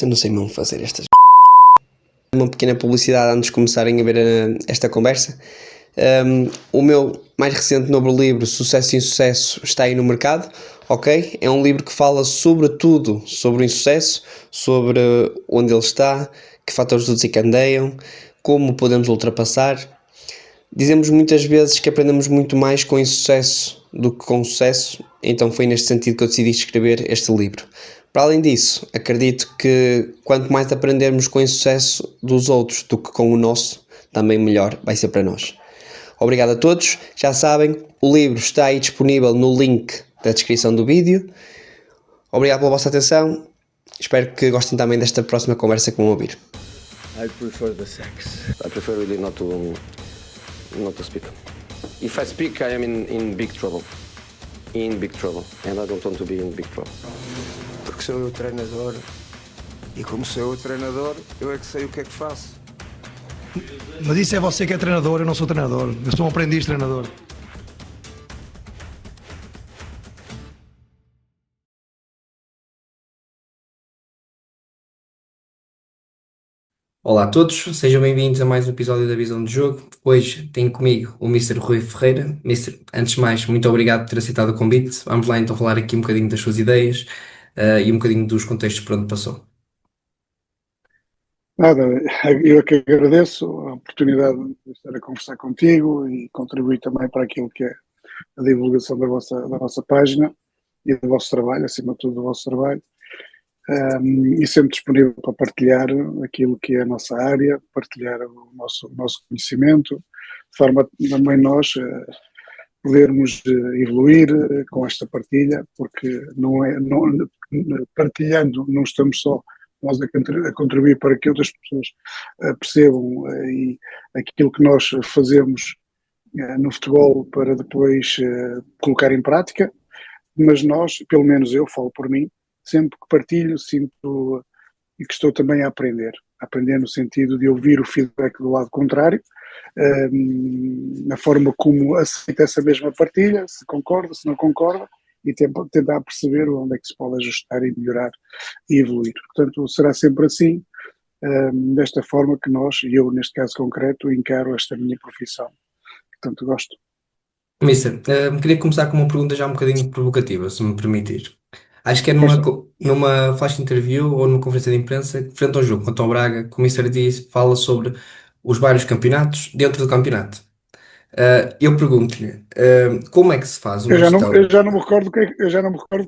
Eu não sei mesmo fazer estas. Uma pequena publicidade antes de começarem a ver esta conversa. O meu mais recente novo livro, Sucesso e Insucesso, está aí no mercado, ok? É um livro que fala sobre tudo sobre o insucesso, sobre onde ele está, que fatores o desencadeiam, como podemos ultrapassar. Dizemos muitas vezes que aprendemos muito mais com insucesso do que com sucesso, então foi neste sentido que eu decidi escrever este livro. Para além disso, acredito que quanto mais aprendermos com o insucesso dos outros do que com o nosso, também melhor vai ser para nós. Obrigado a todos, já sabem, o livro está aí disponível no link da descrição do vídeo. Obrigado pela vossa atenção, espero que gostem também desta próxima conversa que vão ouvir. I prefer the sex. I prefer really not to speak. If I speak, I am in big trouble. In big trouble. And I don't want to be in big trouble. Porque sou eu o treinador. E como sou eu o treinador, eu é que sei o que é que faço. Mas isso é você que é treinador, eu não sou treinador. Eu sou um aprendiz treinador. Olá a todos, sejam bem-vindos a mais um episódio da Visão de Jogo. Hoje tenho comigo o Mr. Rui Ferreira. Antes de mais, muito obrigado por ter aceitado o convite. Vamos lá então falar aqui um bocadinho das suas ideias e um bocadinho dos contextos por onde passou. Nada, eu é que agradeço a oportunidade de estar a conversar contigo e contribuir também para aquilo que é a divulgação da vossa página e do vosso trabalho, acima de tudo do vosso trabalho. E sempre disponível para partilhar aquilo que é a nossa área, partilhar o nosso conhecimento, de forma também nós podermos evoluir com esta partilha, porque partilhando não estamos só nós a contribuir para que outras pessoas percebam e aquilo que nós fazemos no futebol para depois colocar em prática, mas nós, pelo menos eu falo por mim, sempre que partilho sinto e que estou também a aprender no sentido de ouvir o feedback do lado contrário, na forma como aceita essa mesma partilha, se concorda, se não concorda, e tentar perceber onde é que se pode ajustar e melhorar e evoluir. Portanto, será sempre assim, desta forma que nós, e eu neste caso concreto, encaro esta minha profissão, que tanto gosto. Mister, queria começar com uma pergunta já um bocadinho provocativa, se me permitir. Acho que é numa flash interview ou numa conferência de imprensa, frente ao jogo contra o Braga, que o Mister fala sobre os vários campeonatos dentro do campeonato. Eu pergunto-lhe, como é que se faz uma gestão? Eu já não me recordo o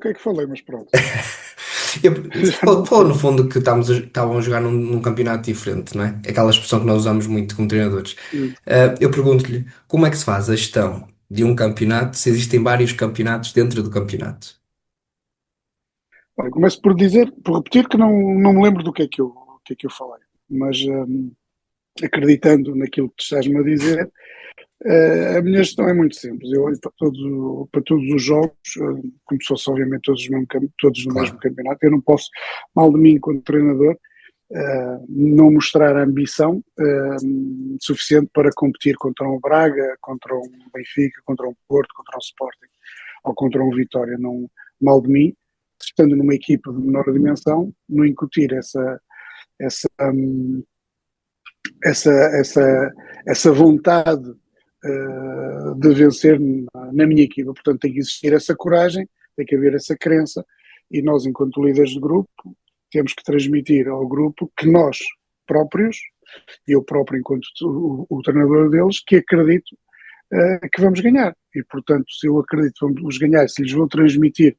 que é que falei, mas pronto. Falou no fundo que estavam a jogar num campeonato diferente, não é? Aquela expressão que nós usamos muito como treinadores. Eu pergunto-lhe, como é que se faz a gestão de um campeonato se existem vários campeonatos dentro do campeonato? Olha, começo por repetir que não me lembro do que é que eu falei, mas acreditando naquilo que tu estás-me a dizer, a minha gestão é muito simples. Eu olho para todos os jogos, como se fossem obviamente todos no Claro. mesmo campeonato. Eu não posso, mal de mim enquanto treinador, não mostrar ambição suficiente para competir contra um Braga, contra um Benfica, contra um Porto, contra um Sporting ou contra um Vitória. Não, mal de mim, estando numa equipa de menor dimensão, não incutir essa vontade de vencer na minha equipa. Portanto, tem que existir essa coragem, tem que haver essa crença, e nós, enquanto líderes de grupo, temos que transmitir ao grupo que nós próprios, eu próprio enquanto o treinador deles, que acredito que vamos ganhar. E, portanto, se eu acredito que vamos ganhar, se lhes vou transmitir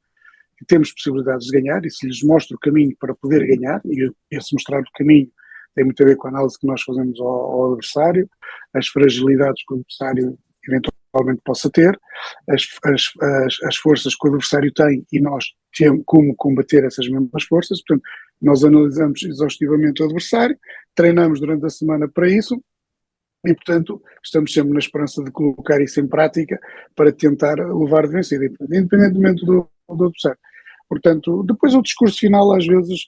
que temos possibilidades de ganhar, e se lhes mostro o caminho para poder ganhar, e esse mostrar o caminho tem muito a ver com a análise que nós fazemos ao adversário, as fragilidades que o adversário eventualmente possa ter, as forças que o adversário tem e nós temos como combater essas mesmas forças. Portanto, nós analisamos exaustivamente o adversário, treinamos durante a semana para isso e, portanto, estamos sempre na esperança de colocar isso em prática para tentar levar de vencida, independentemente do adversário. Portanto, depois o discurso final, às vezes,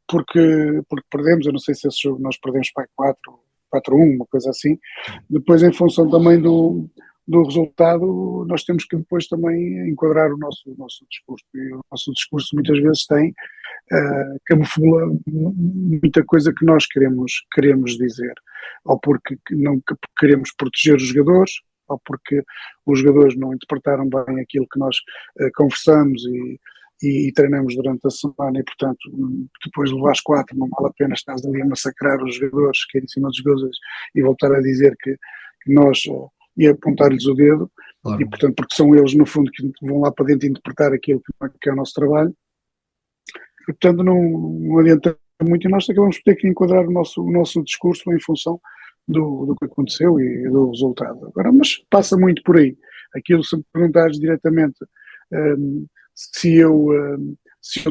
porque perdemos, eu não sei se esse jogo nós perdemos para 4-1, uma coisa assim, depois em função também do resultado, nós temos que depois também enquadrar o nosso discurso, e o nosso discurso muitas vezes tem camufla muita coisa que nós queremos dizer, ou porque não queremos proteger os jogadores, ou porque os jogadores não interpretaram bem aquilo que nós conversamos e treinamos durante a semana, e portanto depois de levar as 4 não vale a pena estar ali a massacrar os jogadores, que é em cima dos jogadores, e voltar a dizer que nós e apontar-lhes o dedo. Claro. E portanto, porque são eles no fundo que vão lá para dentro interpretar aquilo que é o nosso trabalho, e portanto não adianta muito, e nós acabamos por ter que enquadrar o nosso discurso em função do que aconteceu e do resultado. Agora, mas passa muito por aí. Aquilo, se me perguntares diretamente se eu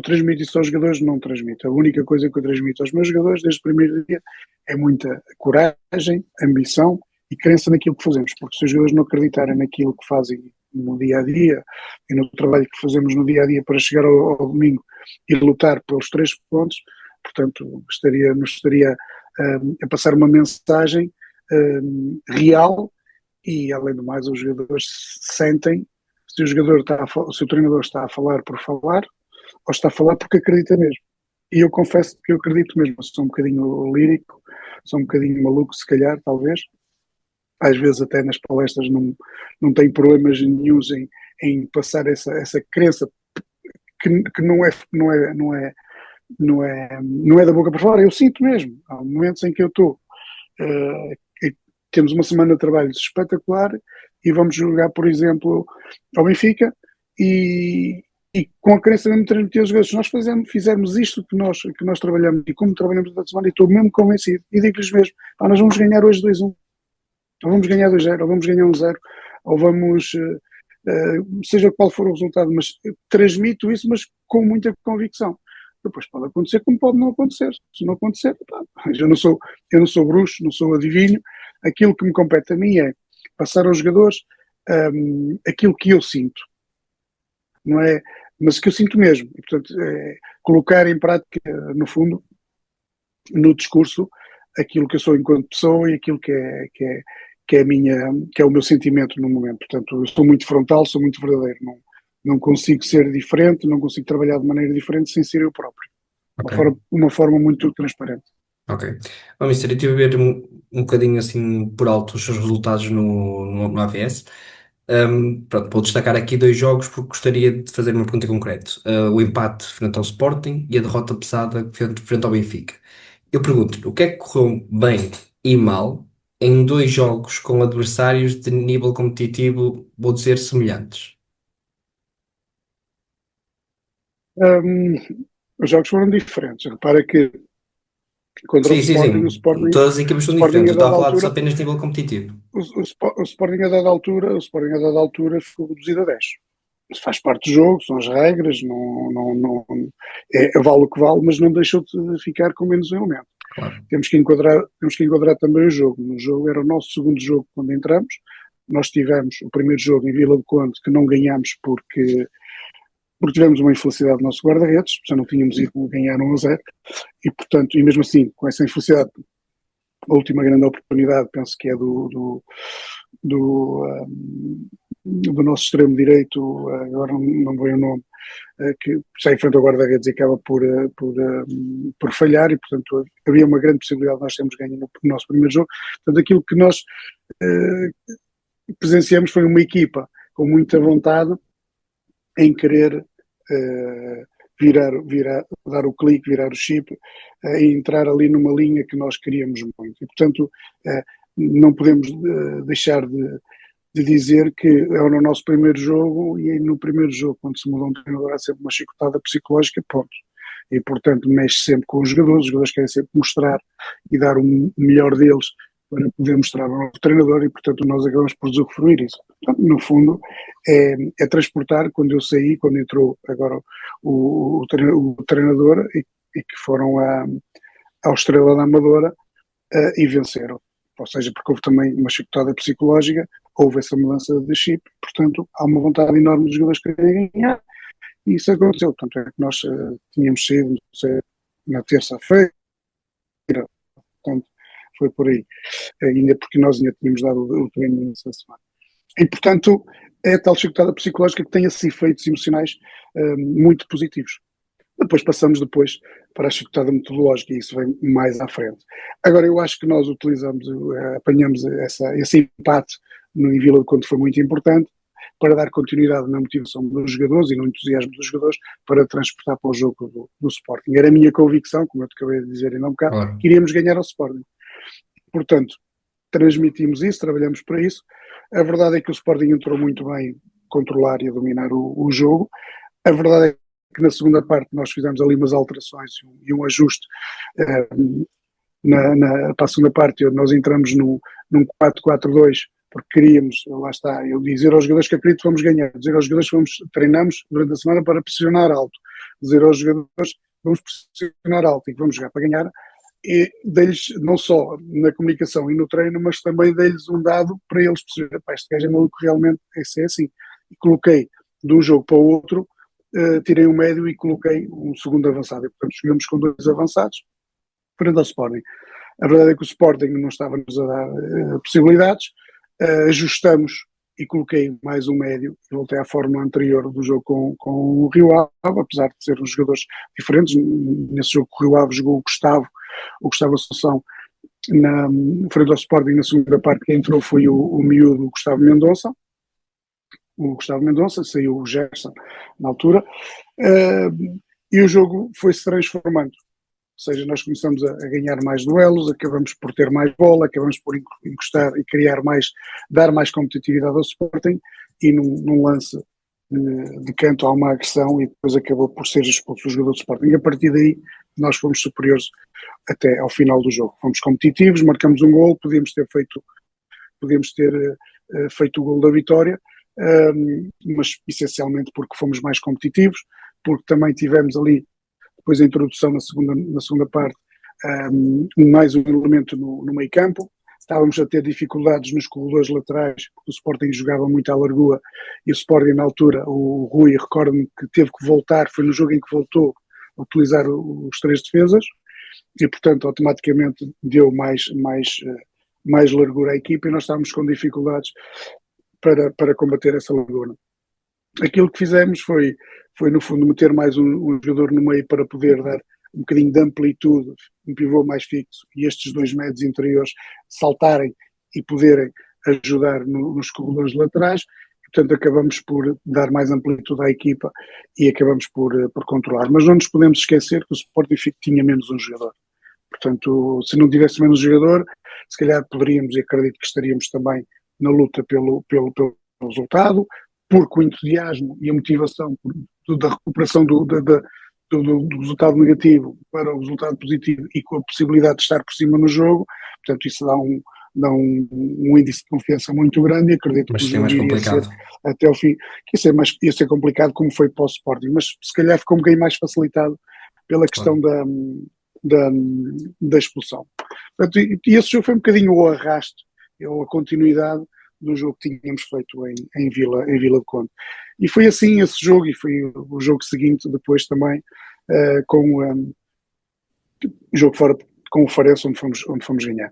transmito isso aos jogadores, não transmito. A única coisa que eu transmito aos meus jogadores desde o primeiro dia é muita coragem, ambição e crença naquilo que fazemos, porque se os jogadores não acreditarem naquilo que fazem no dia-a-dia e no trabalho que fazemos no dia-a-dia para chegar ao domingo e lutar pelos 3 pontos, portanto, nos estaria a passar uma mensagem real, e além do mais os jogadores sentem se o jogador se o treinador está a falar por falar ou está a falar porque acredita mesmo. E eu confesso que eu acredito mesmo. Sou um bocadinho lírico, sou um bocadinho maluco, se calhar, talvez. Às vezes até nas palestras não tenho problemas nenhuns em passar essa crença que não é da boca para fora. Eu sinto mesmo. Há momentos em que eu estou temos uma semana de trabalho espetacular e vamos jogar, por exemplo, ao Benfica, e com a crença mesmo de transmitir aos jogadores, se nós fizermos isto que nós trabalhamos e como trabalhamos durante a semana, e estou mesmo convencido, e digo-lhes mesmo, nós vamos ganhar hoje 2-1, ou vamos ganhar 2-0, ou vamos ganhar 1-0, ou vamos, seja qual for o resultado, mas transmito isso, mas com muita convicção. Depois pode acontecer como pode não acontecer. Se não acontecer, eu não sou bruxo, não sou adivinho. Aquilo que me compete a mim é passar aos jogadores aquilo que eu sinto, não é? Mas que eu sinto mesmo. E, portanto, colocar em prática, no fundo, no discurso, aquilo que eu sou enquanto pessoa e aquilo que é o meu sentimento no momento. Portanto, eu sou muito frontal, sou muito verdadeiro. Não consigo ser diferente, não consigo trabalhar de maneira diferente sem ser eu próprio. Ok. Uma forma muito transparente. Ok. Bom, Mister, eu estive a ver um bocadinho assim por alto os seus resultados no AVS. Pronto, vou destacar aqui 2 jogos porque gostaria de fazer uma pergunta concreta. O empate frente ao Sporting e a derrota pesada frente ao Benfica. Eu pergunto-lhe, o que é que correu bem e mal em 2 jogos com adversários de nível competitivo, vou dizer, semelhantes? Os jogos foram diferentes. Repara que contra Sim, sim, o sim. Sporting, Todas as equipas são Sporting diferentes. Eu a estava a dada falar altura, apenas de nível competitivo. o Sporting a dada altura ficou reduzido a 10. Isso faz parte do jogo, são as regras, vale o que vale, mas não deixou de ficar com menos um elemento. Claro. Temos que enquadrar também o jogo. No jogo era o nosso segundo jogo quando entramos. Nós tivemos o primeiro jogo em Vila do Conde que não ganhámos porque tivemos uma infelicidade do nosso guarda-redes, já não tínhamos ido ganhar 1-0, e portanto, e mesmo assim, com essa infelicidade, a última grande oportunidade, penso que é do nosso extremo direito, agora não vou o nome, que já enfrenta o guarda-redes e acaba por falhar, e portanto havia uma grande possibilidade de nós termos ganho no nosso primeiro jogo. Portanto, aquilo que nós presenciamos foi uma equipa com muita vontade em querer dar o clique, virar o chip e entrar ali numa linha que nós queríamos muito. E, portanto, não podemos deixar de dizer que é o nosso primeiro jogo, e no primeiro jogo, quando se muda um treinador, há sempre uma chicotada psicológica, ponto. E, portanto, mexe sempre com os jogadores querem sempre mostrar e dar o melhor deles para poder mostrar ao novo treinador, e portanto nós acabamos por usufruir isso. Portanto, no fundo, é transportar, quando eu saí, quando entrou agora o treinador, e que foram ao Estrela da Amadora e venceram. Ou seja, porque houve também uma chicotada psicológica, houve essa mudança de chip, portanto há uma vontade enorme dos jogadores quererem ganhar, e isso aconteceu. Portanto, é que nós tínhamos saído na terça-feira, portanto, foi por aí, ainda porque nós ainda tínhamos dado o treino nessa semana. E, portanto, é a tal chicotada psicológica que tem esses efeitos emocionais muito positivos. Depois passamos para a chicotada metodológica e isso vem mais à frente. Agora, eu acho que nós apanhamos esse empate em Vila do Conde foi muito importante para dar continuidade na motivação dos jogadores e no entusiasmo dos jogadores para transportar para o jogo do Sporting. Era a minha convicção, como eu te acabei de dizer ainda há um bocado, Claro. que iríamos ganhar ao Sporting. Portanto, transmitimos isso, trabalhamos para isso. A verdade é que o Sporting entrou muito bem a controlar e a dominar o jogo. A verdade é que na segunda parte nós fizemos ali umas alterações e um ajuste para a segunda parte. Nós entramos num 4-4-2 porque queríamos, lá está, eu dizer aos jogadores que acredito que vamos ganhar, dizer aos jogadores que treinamos durante a semana para pressionar alto, dizer aos jogadores que vamos pressionar alto e que vamos jogar para ganhar, e dei-lhes, não só na comunicação e no treino, mas também dei-lhes um dado para eles perceberem, este gajo é maluco, realmente esse é assim. E coloquei de um jogo para o outro, tirei um médio e coloquei um segundo avançado. E, portanto, jogamos com 2 avançados, frente ao Sporting. A verdade é que o Sporting não estava-nos a dar possibilidades, ajustamos e coloquei mais um médio e voltei à fórmula anterior do jogo com o Rio Ave, apesar de serem jogadores diferentes. Nesse jogo o Rio Ave jogou o Gustavo Assunção frente ao Sporting. Na segunda parte quem entrou foi o miúdo Gustavo Mendonça, saiu o Gerson na altura, e o jogo foi-se transformando. Ou seja, nós começamos a ganhar mais duelos, acabamos por ter mais bola, acabamos por encostar e dar mais competitividade ao Sporting, e num lance de canto há uma agressão e depois acabou por ser expulso o jogador do Sporting. E a partir daí nós fomos superiores até ao final do jogo. Fomos competitivos, marcamos um gol, podíamos ter feito o gol da vitória, mas essencialmente porque fomos mais competitivos, porque também tivemos ali depois a introdução na segunda parte, mais um elemento no meio campo. Estávamos a ter dificuldades nos corredores laterais, porque o Sporting jogava muito à largura, e o Sporting na altura, o Rui, recordo-me que teve que voltar, foi no jogo em que voltou a utilizar os 3 defesas, e portanto automaticamente deu mais largura à equipa, e nós estávamos com dificuldades para combater essa largura. Aquilo que fizemos foi no fundo meter mais um jogador no meio para poder dar um bocadinho de amplitude, um pivô mais fixo, e estes 2 médios interiores saltarem e poderem ajudar nos corredores laterais. Portanto, acabamos por dar mais amplitude à equipa e acabamos por controlar. Mas não nos podemos esquecer que o Sporting tinha menos um jogador. Portanto, se não tivesse menos um jogador, se calhar poderíamos, e acredito que estaríamos também na luta pelo resultado, porque o entusiasmo e a motivação da recuperação do resultado negativo para o resultado positivo e com a possibilidade de estar por cima no jogo, portanto isso dá um índice de confiança muito grande, e acredito Mas que o sim, mais jogo iria complicado. ser até ao fim, que ia ser complicado como foi para o Sporting, mas se calhar ficou um bocadinho mais facilitado pela questão da expulsão. Portanto, e esse jogo foi um bocadinho o arrasto, ou a continuidade do jogo que tínhamos feito em Vila do Conde. E foi assim esse jogo, e foi o jogo seguinte depois também, com o jogo fora com o Farense, onde fomos ganhar.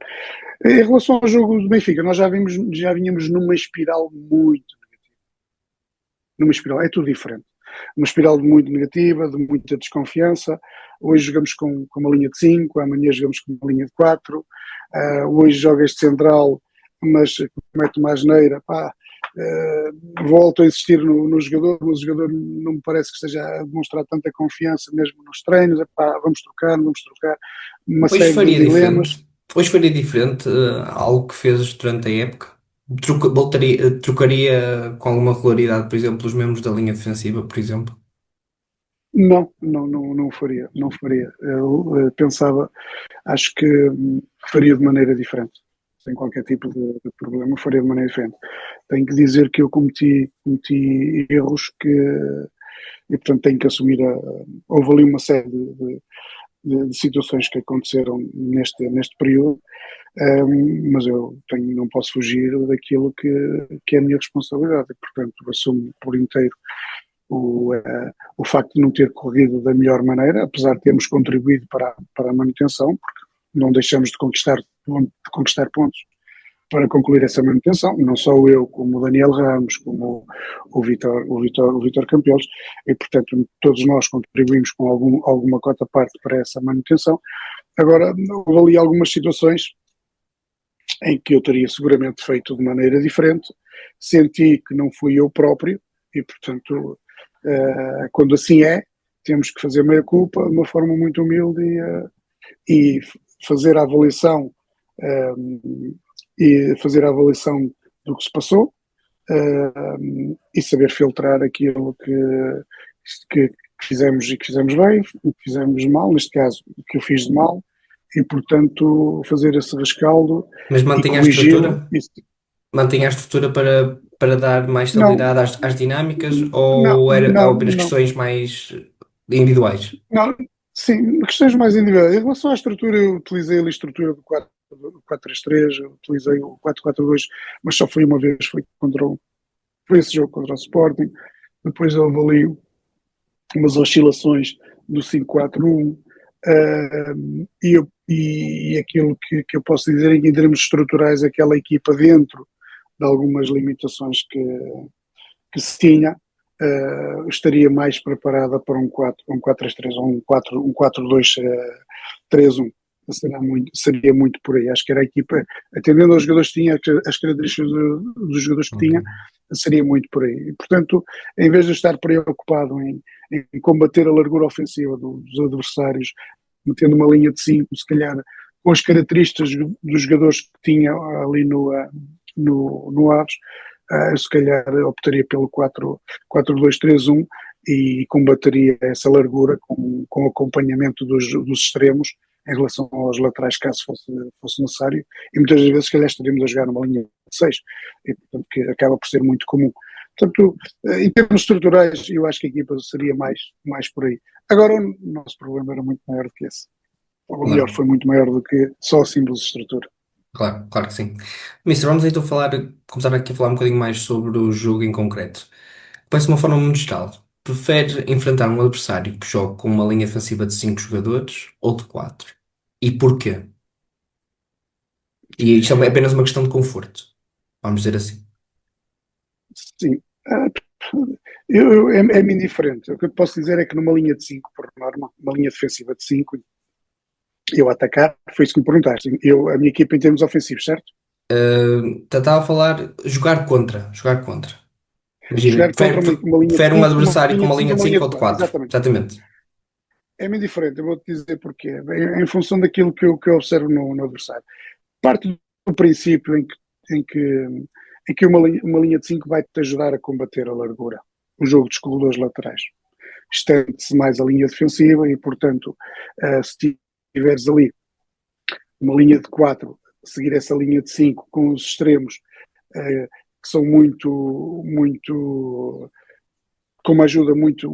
Em relação ao jogo do Benfica, nós já vínhamos numa espiral muito negativa. Numa espiral, é tudo diferente. Uma espiral muito negativa, de muita desconfiança. Hoje jogamos com uma linha de 5, amanhã jogamos com uma linha de 4. Hoje joga este central, mas comete uma asneira, volto a insistir no jogador, mas o jogador não me parece que esteja a demonstrar tanta confiança mesmo nos treinos. Vamos trocar, uma Hoje série de faria dilemas. diferente. Hoje faria diferente algo que fez durante a época. Trocaria com alguma regularidade, por exemplo, os membros da linha defensiva, por exemplo. Não faria. Eu pensava, acho que faria de maneira diferente, sem qualquer tipo de problema, faria de maneira diferente. Tenho que dizer que eu cometi erros e portanto tenho que assumir. Houve ali uma série de situações que aconteceram neste período, mas eu não posso fugir daquilo que é a minha responsabilidade, e portanto assumo por inteiro o facto de não ter corrido da melhor maneira, apesar de termos contribuído para a manutenção, porque não deixamos de conquistar pontos para concluir essa manutenção, não só eu, como o Daniel Ramos, como o Vítor Campelos, e portanto todos nós contribuímos com alguma cota parte para essa manutenção. Agora, houve ali algumas situações em que eu teria seguramente feito de maneira diferente, senti que não fui eu próprio, e portanto, quando assim é, temos que fazer meia culpa de uma forma muito humilde e fazer a avaliação do que se passou, e saber filtrar aquilo que fizemos e que fizemos bem, o que fizemos mal, neste caso, o que eu fiz de mal, e portanto fazer esse rescaldo Mas e mantém a corrigi-lo. estrutura? Mantém a estrutura para dar mais Não, estabilidade às dinâmicas não, ou eram não, apenas não, questões mais individuais? não, sim, questões mais individuais. Em relação à estrutura, eu utilizei ali a estrutura do 4-3-3, utilizei o 4-4-2, mas só foi uma vez, foi esse jogo contra o Sporting. Depois houve ali umas oscilações do 5-4-1, e aquilo que eu posso dizer é que em termos estruturais aquela equipa, dentro de algumas limitações que se tinha, estaria mais preparada para um 4-3-3 ou um 4-2-3-1. Seria muito por aí. Acho que era a equipa, atendendo aos jogadores que tinha, as características dos jogadores que tinha, seria muito por aí. E, portanto, em vez de estar preocupado em combater a largura ofensiva dos adversários, metendo uma linha de 5, se calhar com as características dos jogadores que tinha ali no Aves, se calhar optaria pelo 4-2-3-1 e combateria essa largura com acompanhamento dos extremos em relação aos laterais, caso fosse necessário, e muitas vezes, se calhar, estaríamos a jogar numa linha de 6, e, portanto, que acaba por ser muito comum. Portanto, em termos estruturais, eu acho que a equipa seria mais por aí. Agora, o nosso problema era muito maior do que esse. Ou melhor, Claro, foi muito maior do que só a simples estrutura. claro, claro que sim. Mister, vamos então começar aqui a falar um bocadinho mais sobre o jogo em concreto. Parece uma forma muito geral. Prefere enfrentar um adversário que joga com uma linha defensiva de 5 jogadores ou de 4? E porquê? E isto é apenas uma questão de conforto, vamos dizer assim. Sim. É-me indiferente. O que eu te posso dizer é que numa linha de 5, por norma, uma linha defensiva de 5, eu atacar, foi isso que me perguntaste. A minha equipa em termos ofensivos, certo? Estava a falar jogar contra, jogar contra. Imagina, Jogar contra uma linha de prefere um 5, uma adversário com linha uma de 5 linha ou de uma linha 5 de ou de 4. 4. Exatamente. Exatamente. É-me indiferente, eu vou-te dizer porquê. Em função daquilo que eu observo no adversário. Parte do princípio em que uma linha de 5 vai-te ajudar a combater a largura, o jogo dos corredores laterais. Estende-se mais a linha defensiva e, portanto, se tiveres ali uma linha de 4, seguir essa linha de 5 com os extremos, que são com uma ajuda muito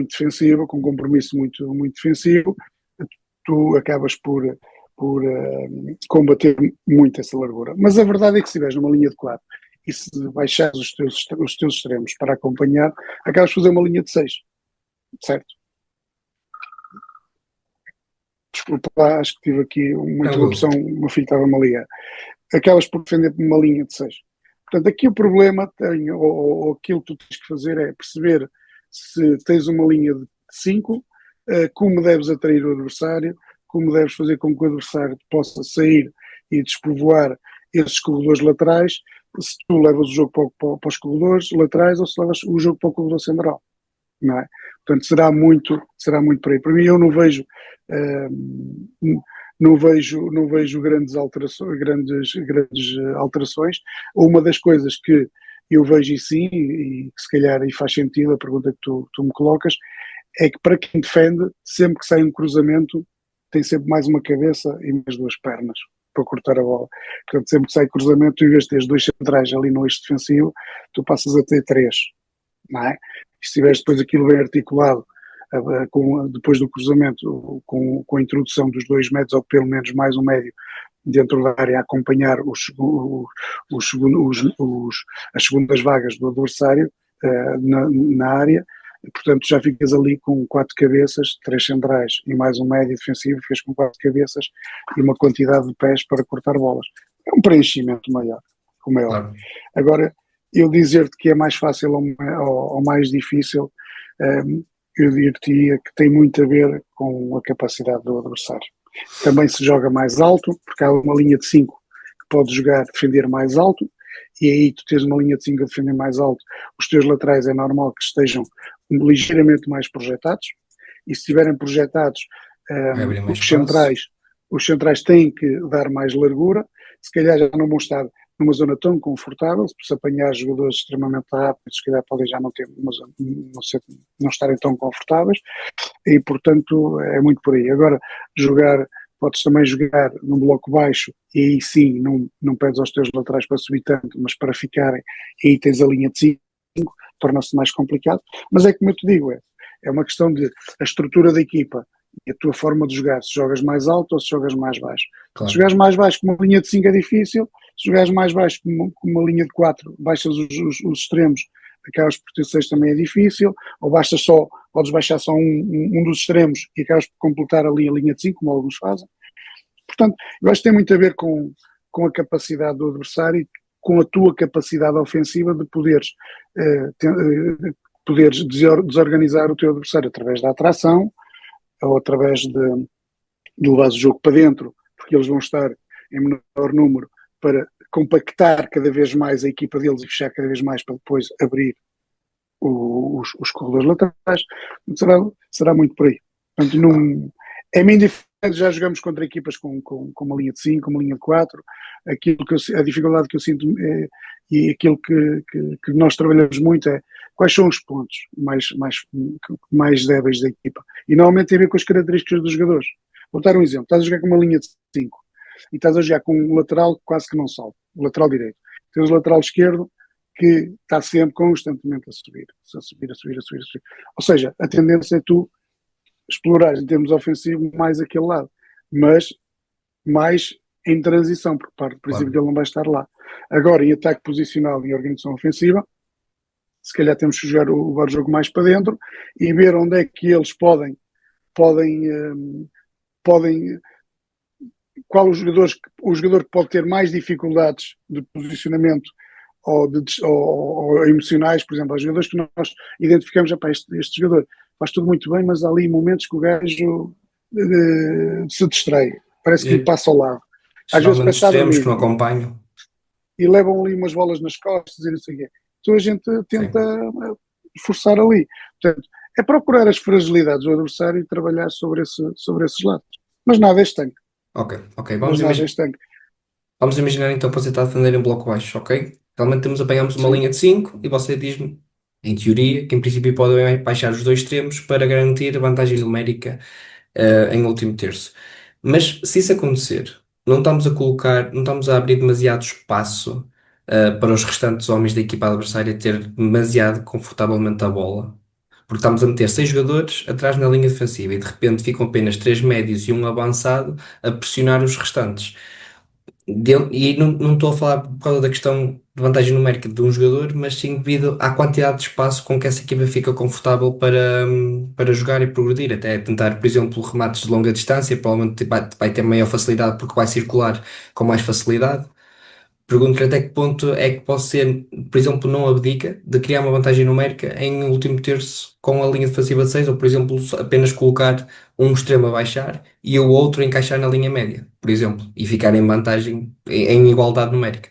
defensiva, com um compromisso muito defensivo, tu acabas por combater muito essa largura. Mas a verdade é que se estiveres numa linha de 4 e se baixares os teus extremos para acompanhar, acabas por fazer uma linha de 6, certo? Desculpa, acho que tive aqui uma interrupção, Tranquilo. o meu filho estava-me a ligar. Acabas por defender uma linha de 6. Portanto, aqui o problema ou aquilo que tu tens que fazer é perceber se tens uma linha de 5, como deves atrair o adversário, como deves fazer com que o adversário possa sair e despovoar esses corredores laterais, se tu levas o jogo para os corredores laterais ou se levas o jogo para o corredor central, não é? Portanto, será muito por aí. Para mim, eu não vejo grandes alterações. Uma das coisas que eu vejo e sim, e que se calhar aí faz sentido a pergunta que tu me colocas, é que para quem defende, sempre que sai um cruzamento, tem sempre mais uma cabeça e mais duas pernas para cortar a bola. Portanto, sempre que sai cruzamento, tu, em vez de teres dois centrais ali no eixo defensivo, tu passas a ter três, não é? E se tiveres depois aquilo bem articulado, depois do cruzamento, com a introdução dos 2 médios, ou pelo menos mais um médio, dentro da área a acompanhar as segundas vagas do adversário na área, portanto já ficas ali com 4 cabeças, 3 centrais e mais um médio defensivo, ficas com 4 cabeças e uma quantidade de pés para cortar bolas. é um preenchimento maior, como é óbvio. Claro. Agora, eu dizer-te que é mais fácil ou mais difícil, eu diria que tem muito a ver com a capacidade do adversário. Também se joga mais alto, porque há uma linha de 5 que pode jogar, defender mais alto, e aí tu tens uma linha de 5 a defender mais alto, os teus laterais é normal que estejam ligeiramente mais projetados, e se estiverem projetados, Vai abrir mais os espaço. centrais têm que dar mais largura, se calhar já não vão estar numa zona tão confortável, se apanhar jogadores extremamente rápidos, se calhar podem já não ter, não estarem tão confortáveis, e portanto é muito por aí. Agora, podes também jogar num bloco baixo, e aí sim, não pedes aos teus laterais para subir tanto, mas para ficarem, e aí tens a linha de 5, torna-se mais complicado, mas é como eu te digo, é uma questão de a estrutura da equipa e a tua forma de jogar, se jogas mais alto ou se jogas mais baixo. Claro. Se jogares mais baixo com uma linha de 5 é difícil, se jogares mais baixo com uma linha de 4, baixas os extremos, acabas por ter 6 também é difícil, ou podes baixar só um dos extremos e acabas por completar ali a linha de 5, como alguns fazem. Portanto, eu acho que tem muito a ver com a capacidade do adversário e com a tua capacidade ofensiva de poderes desorganizar o teu adversário através da atração ou através de levar o jogo para dentro, porque eles vão estar em menor número para compactar cada vez mais a equipa deles e fechar cada vez mais para depois abrir os corredores laterais. Será muito por aí. Portanto, é meio diferente. Já jogamos contra equipas com uma linha de 5, uma linha de 4. A dificuldade que eu sinto e aquilo que nós trabalhamos muito é quais são os pontos mais débeis da equipa. E normalmente tem a ver com as características dos jogadores. Vou dar um exemplo. Estás a jogar com uma linha de 5 e estás a jogar com um lateral que quase que não salta, o lateral direito. Tens o lateral esquerdo que está sempre constantemente a subir. Ou seja, a tendência é tu explorares em termos ofensivos mais aquele lado, mas mais em transição, porque parte do princípio que ele não vai estar lá. Agora, em ataque posicional e organização ofensiva, se calhar temos que jogar o jogo mais para dentro e ver onde é que eles podem qual o jogador que pode ter mais dificuldades de posicionamento ou emocionais, por exemplo, há jogadores que nós identificamos, este jogador faz tudo muito bem, mas há ali momentos que o gajo se distrai, parece que lhe passa ao lado. Às vezes Geralmente está a extremos dormir que não acompanham. e levam ali umas bolas nas costas e não sei o quê. Então a gente tenta forçar ali. Portanto, é procurar as fragilidades do adversário e trabalhar sobre esses lados. Mas nada é estanque. Ok. Mas nada é estanque. Vamos imaginar então que você está a defender em bloco baixo, ok? Realmente apanhamos uma Sim. linha de 5 e você diz-me, em teoria, que em princípio pode baixar os dois extremos para garantir a vantagem numérica em último terço. Mas se isso acontecer, não estamos a abrir demasiado espaço para os restantes homens da equipa adversária ter demasiado confortavelmente a bola. Porque estamos a meter 6 jogadores atrás na linha defensiva e de repente ficam apenas 3 médios e um avançado a pressionar os restantes. E não estou a falar por causa da questão de vantagem numérica de um jogador, mas sim devido à quantidade de espaço com que essa equipa fica confortável para jogar e progredir. Até tentar, por exemplo, remates de longa distância, provavelmente vai ter maior facilidade porque vai circular com mais facilidade. Pergunto-lhe até que ponto é que pode ser, por exemplo, não abdica de criar uma vantagem numérica em último terço com a linha defensiva de 6, ou por exemplo, apenas colocar um extremo a baixar e o outro encaixar na linha média, por exemplo, e ficar em vantagem, em igualdade numérica.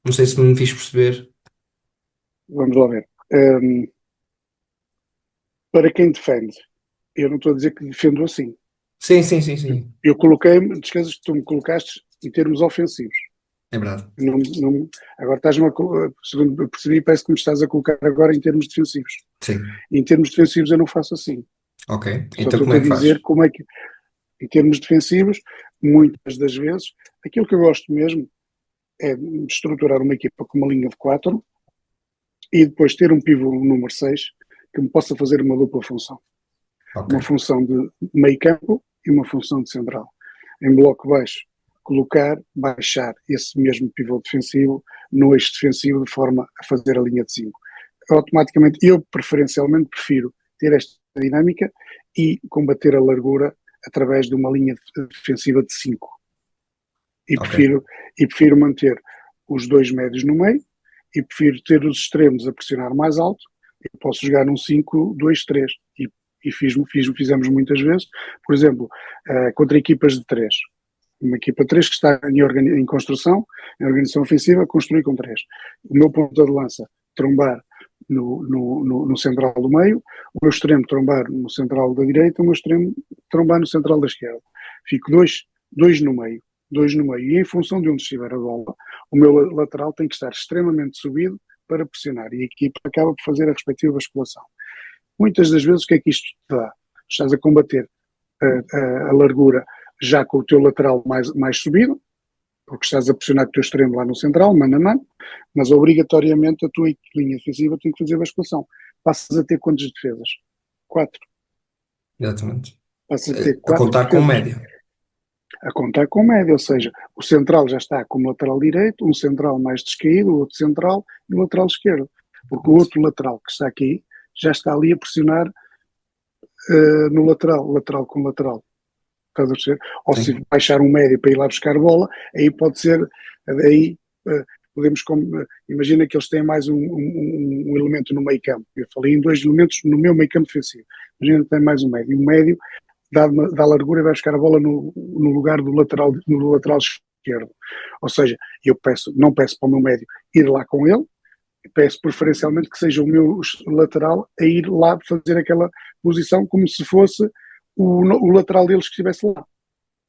Não sei se me fiz perceber. Vamos lá ver. Para quem defende, eu não estou a dizer que defendo assim. Sim. Eu coloquei-me, descansas que tu me colocaste em termos ofensivos. É verdade. Agora estás-me segundo eu percebi, parece que me estás a colocar agora em termos defensivos. Sim. Em termos defensivos eu não faço assim. Ok. Portanto, Então como é que faz? dizer como é que, em termos defensivos, muitas das vezes, aquilo que eu gosto mesmo é de estruturar uma equipa com uma linha de 4 e depois ter um pivô número 6 que me possa fazer uma dupla função. Ok. Uma função de meio campo e uma função de central. Em bloco baixo, colocar, baixar esse mesmo pivô defensivo no eixo defensivo de forma a fazer a linha de 5. Automaticamente, eu preferencialmente prefiro ter esta dinâmica e combater a largura através de uma linha defensiva de 5. E Ok. prefiro manter os dois médios no meio e prefiro ter os extremos a pressionar mais alto. Eu posso jogar num 5-2-3 e fizemos muitas vezes, por exemplo, contra equipas de 3. Uma equipa 3 que está em construção, em organização ofensiva, construir com 3. O meu ponta de lança trombar no central do meio, o meu extremo trombar no central da direita, o meu extremo trombar no central da esquerda. Fico dois no meio. E em função de onde estiver a bola, o meu lateral tem que estar extremamente subido para pressionar e a equipa acaba por fazer a respectiva basculação. Muitas das vezes o que é que isto te dá? Estás a combater a largura já com o teu lateral mais subido, porque estás a pressionar o teu extremo lá no central, mano a mano, mas obrigatoriamente a tua linha defensiva tem que fazer basculação. Passas a ter quantas defesas? 4. Exatamente. Passas a ter A 4 contar com defesas. média. A contar com média, ou seja, o central já está como lateral direito, um central mais descaído, o outro central e o lateral esquerdo. Porque o outro lateral que está aqui já está ali a pressionar no lateral com lateral. Estás a perceber? Ou Sim. se baixar um médio para ir lá buscar bola, aí pode ser, aí podemos, imagina que eles têm mais um elemento no meio campo. Eu falei em 2 elementos no meu meio campo defensivo. Imagina que tem mais um médio. Um médio dá largura e vai buscar a bola no lugar no lateral esquerdo. Ou seja, eu não peço para o meu médio ir lá com ele, peço preferencialmente que seja o meu lateral a ir lá fazer aquela posição como se fosse o lateral deles que estivesse lá.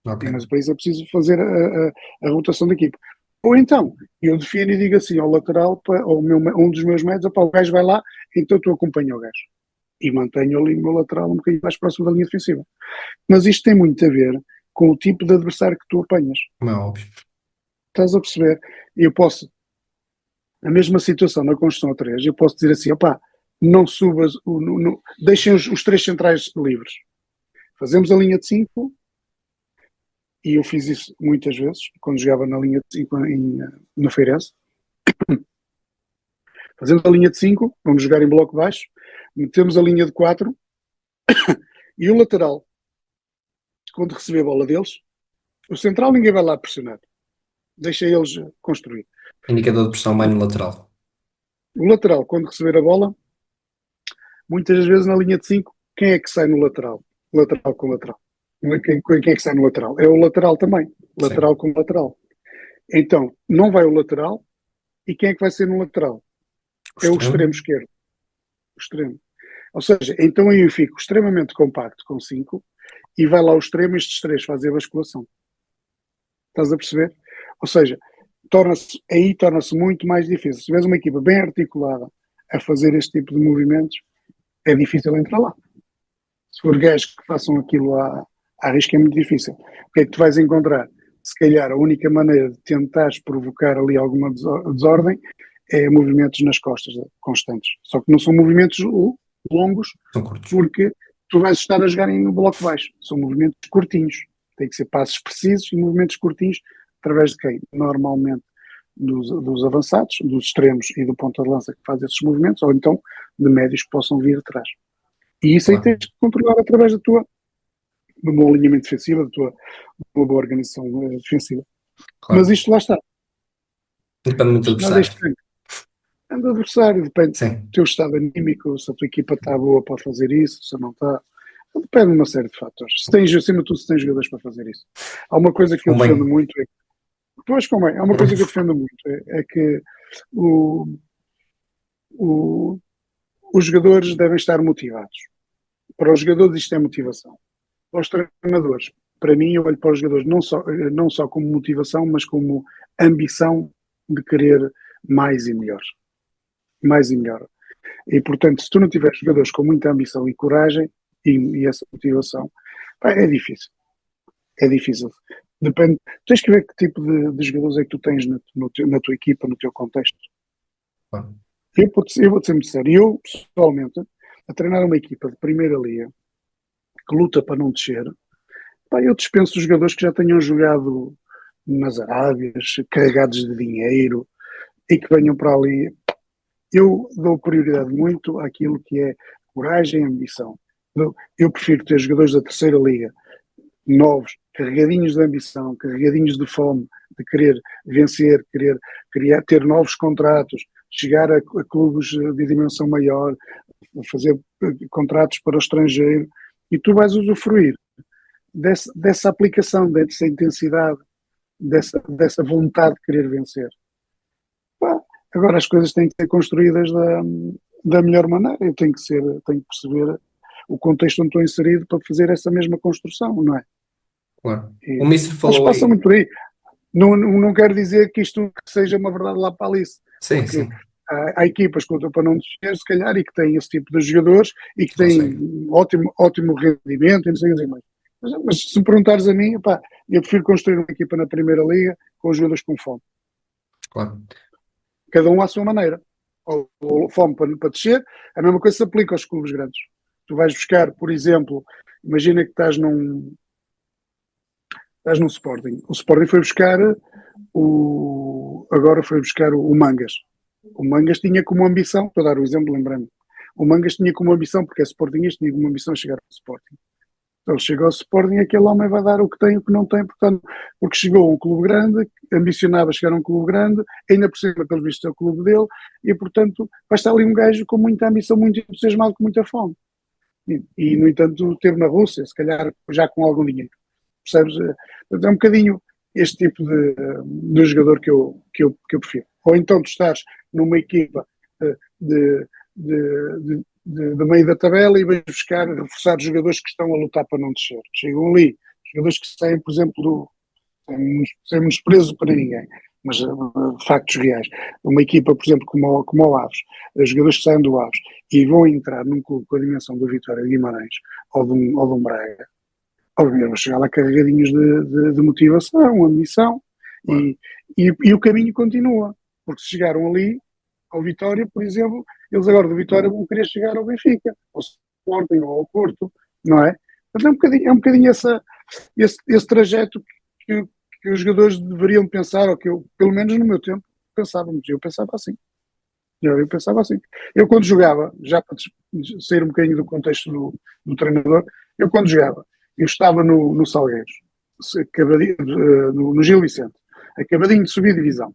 Ok. Mas para isso é preciso fazer a rotação da equipe. Ou então, eu defino e digo assim ao lateral, um dos meus médios, o gajo vai lá, então tu acompanha o gajo. E mantenho ali o meu lateral um bocadinho mais próximo da linha defensiva. Mas isto tem muito a ver com o tipo de adversário que tu apanhas. Como é óbvio. Estás a perceber? Eu posso, a mesma situação na construção a 3, eu posso dizer assim, opá, não subas, deixem os 3 centrais livres. Fazemos a linha de 5, e eu fiz isso muitas vezes, quando jogava na linha de 5 no Feirense. Fazemos a linha de 5, vamos jogar em bloco baixo, metemos a linha de 4 e o lateral, quando receber a bola deles, o central ninguém vai lá pressionar. Deixa eles construir. Indicador de pressão bem no lateral. O lateral, quando receber a bola, muitas vezes na linha de 5, quem é que sai no lateral? Lateral com lateral. Quem é que sai no lateral? É o lateral também. Lateral com lateral. Então, não vai o lateral, e quem é que vai ser no lateral? É o extremo esquerdo. O extremo. Ou seja, então aí eu fico extremamente compacto com 5 e vai lá o extremo, estes 3 fazem a basculação. Estás a perceber? Ou seja, torna-se muito mais difícil. Se tiveres uma equipa bem articulada a fazer este tipo de movimentos, é difícil entrar lá. Se for gajos que façam aquilo à risca, é muito difícil. O que é que tu vais encontrar? Se calhar a única maneira de tentares provocar ali alguma desordem é movimentos nas costas constantes. Só que não são movimentos longos, São curtos. porque tu vais estar a jogar no bloco baixo. São movimentos curtinhos. Tem que ser passos precisos e movimentos curtinhos através de quem? Normalmente dos avançados, dos extremos e do ponta de lança que faz esses movimentos, ou então de médios que possam vir atrás. E isso aí tens de controlar através do bom alinhamento defensivo, da tua boa organização defensiva. Claro. Mas isto lá está. Depende muito do Nada é adversário. estranho. Do adversário, depende Sim. do teu estado anímico, se a tua equipa está boa para fazer isso, se não está. Depende de uma série de fatores. Acima de tudo, se tens jogadores para fazer isso. Há uma coisa que eu Convém. defendo muito. Há uma coisa que eu defendo muito. É que os jogadores devem estar motivados. Para os jogadores isto é motivação. Para os treinadores, para mim, eu olho para os jogadores não só como motivação, mas como ambição de querer mais e melhor. Mais e melhor. E, portanto, se tu não tiveres jogadores com muita ambição e coragem e essa motivação, é difícil. É difícil. Depende. Tens que ver que tipo de jogadores é que tu tens na tua equipa, no teu contexto. Claro. Eu vou-te ser muito sério. Eu, pessoalmente, a treinar uma equipa de primeira liga que luta para não descer, eu dispenso os jogadores que já tenham jogado nas Arábias, carregados de dinheiro e que venham para ali. Eu dou prioridade muito àquilo que é coragem e ambição. Eu prefiro ter jogadores da terceira liga, novos, carregadinhos de ambição, carregadinhos de fome de querer vencer, querer criar, ter novos contratos, chegar a clubes de dimensão maior, fazer contratos para o estrangeiro, e tu vais usufruir dessa aplicação, dessa intensidade, dessa vontade de querer vencer. Agora as coisas têm que ser construídas da melhor maneira. Eu tenho que perceber o contexto onde estou inserido para fazer essa mesma construção, não é? Claro. E, O Mister mas falou passa aí. muito por aí. Não quero dizer que isto seja uma verdade lá para Alice. Sim, Porque sim, há equipas que lutam para não descer, se calhar, e que têm esse tipo de jogadores e que têm consegue. ótimo rendimento e não sei o que mais. Mas se me perguntares a mim, pá, eu prefiro construir uma equipa na Primeira Liga com jogadores com fome. Claro. Cada um à sua maneira. Ou fome para descer, a mesma coisa se aplica aos clubes grandes. Tu vais buscar, por exemplo, imagina que estás num Sporting. O Sporting foi buscar agora foi buscar o Mangas. O Mangas tinha como ambição, estou a dar o exemplo, lembrando, o Mangas tinha como ambição, porque é Sportingista, tinha como ambição chegar ao Sporting. Então, ele chega ao Sporting, aquele homem vai dar o que tem e o que não tem, portanto, porque chegou a um clube grande, ambicionava chegar a um clube grande, ainda por cima, pelo visto, é o clube dele, e, portanto, vai estar ali um gajo com muita ambição, muito entusiasmado, com muita fome. E no entanto, teve na Rússia, se calhar já com algum dinheiro. Percebes? É um bocadinho este tipo de jogador que eu prefiro. Ou então tu estás numa equipa de meio da tabela e vais buscar reforçar os jogadores que estão a lutar para não descer. Chegam ali, jogadores que saem, por exemplo, sem menosprezo para ninguém, mas factos reais. Uma equipa, por exemplo, como o Aves, jogadores que saem do Aves e vão entrar num clube com a dimensão do Vitória de Guimarães ou de um Braga, obviamente vão chegar lá carregadinhos de motivação, ambição, e o caminho continua, porque se chegaram ali ao Vitória, por exemplo, eles agora do Vitória vão querer chegar ao Benfica, ao Sporting ou ao Porto, não é? Mas é um bocadinho esse trajeto que os jogadores deveriam pensar, ou que eu, pelo menos no meu tempo, pensávamos. Eu pensava assim. Eu quando jogava, já para sair um bocadinho do contexto do treinador, eu quando jogava, eu estava no Salgueiros, no Gil Vicente, acabadinho de subir divisão.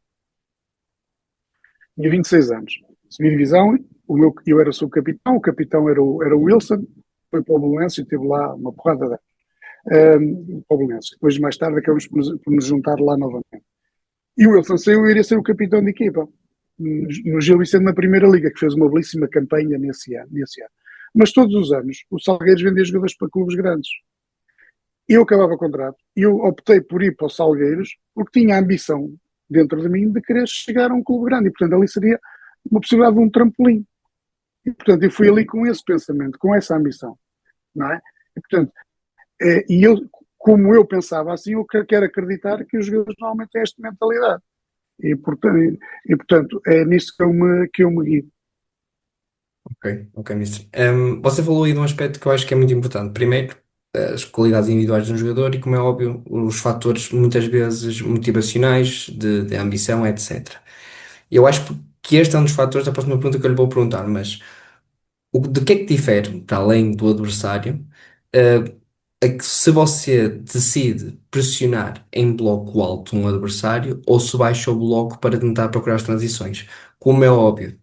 Tinha 26 anos. Subi divisão, eu era subcapitão, o capitão era o Wilson, foi para o Belenenses e teve lá uma porrada para o Belenenses. Depois, mais tarde, acabamos por nos juntar lá novamente. E o Wilson saiu e iria ser o capitão de equipa, no Gil Vicente na Primeira Liga, que fez uma belíssima campanha nesse ano. Mas todos os anos, o Salgueiros vendia jogadores para clubes grandes. Eu acabava o contrato e eu optei por ir para o Salgueiros porque tinha a ambição dentro de mim de querer chegar a um clube grande e, portanto, ali seria uma possibilidade de um trampolim. E, portanto, eu fui ali com esse pensamento, com essa ambição, não é? E, portanto, como eu pensava assim, eu quero acreditar que os jogadores normalmente têm esta mentalidade. E, portanto, é nisso que eu me guio. Ok, Mister. Você falou aí de um aspecto que eu acho que é muito importante. Primeiro, as qualidades individuais de um jogador e, como é óbvio, os fatores muitas vezes motivacionais, de ambição, etc. Eu acho que este é um dos fatores da próxima pergunta que eu lhe vou perguntar, mas de que é que difere, para além do adversário, é que se você decide pressionar em bloco alto um adversário ou se baixa o bloco para tentar procurar as transições? Como é óbvio,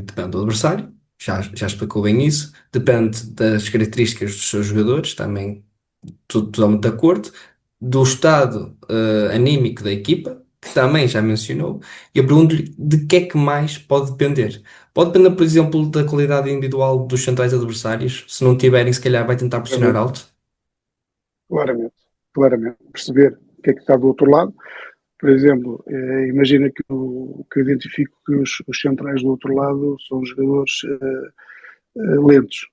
depende do adversário, já explicou bem isso, depende das características dos seus jogadores, também tudo totalmente de acordo, do estado anímico da equipa, que também já mencionou, e eu pergunto-lhe de que é que mais pode depender. Pode depender, por exemplo, da qualidade individual dos centrais adversários. Se não tiverem, se calhar vai tentar pressionar alto. Claramente. Perceber o que é que está do outro lado. Por exemplo, imagina que eu identifico que os centrais do outro lado são jogadores lentos.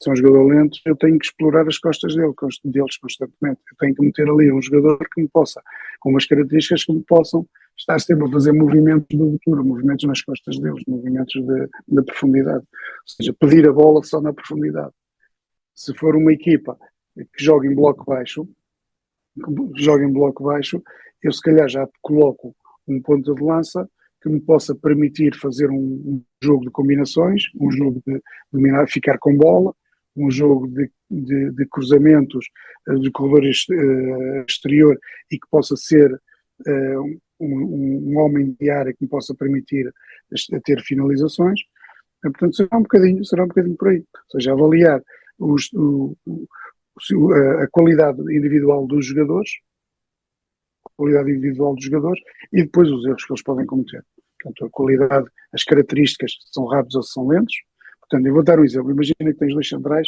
São jogadores lentos, eu tenho que explorar as costas deles constantemente. Eu tenho que meter ali um jogador que me possa, com umas características que me possam estar sempre a fazer movimentos de ruptura, movimentos nas costas deles, movimentos de profundidade. Ou seja, pedir a bola só na profundidade. Se for uma equipa que joga em bloco baixo, eu se calhar já coloco um ponta de lança que me possa permitir fazer um jogo de combinações, um jogo de dominar, ficar com bola, um jogo de de cruzamentos, de corredor exterior, e que possa ser um homem de área que me possa permitir ter finalizações. Portanto, será um bocadinho por aí. Ou seja, avaliar a qualidade individual dos jogadores, e depois os erros que eles podem cometer. Portanto, a qualidade, as características, se são rápidos ou se são lentos. Portanto, eu vou dar um exemplo. Imagina que tens 2 centrais,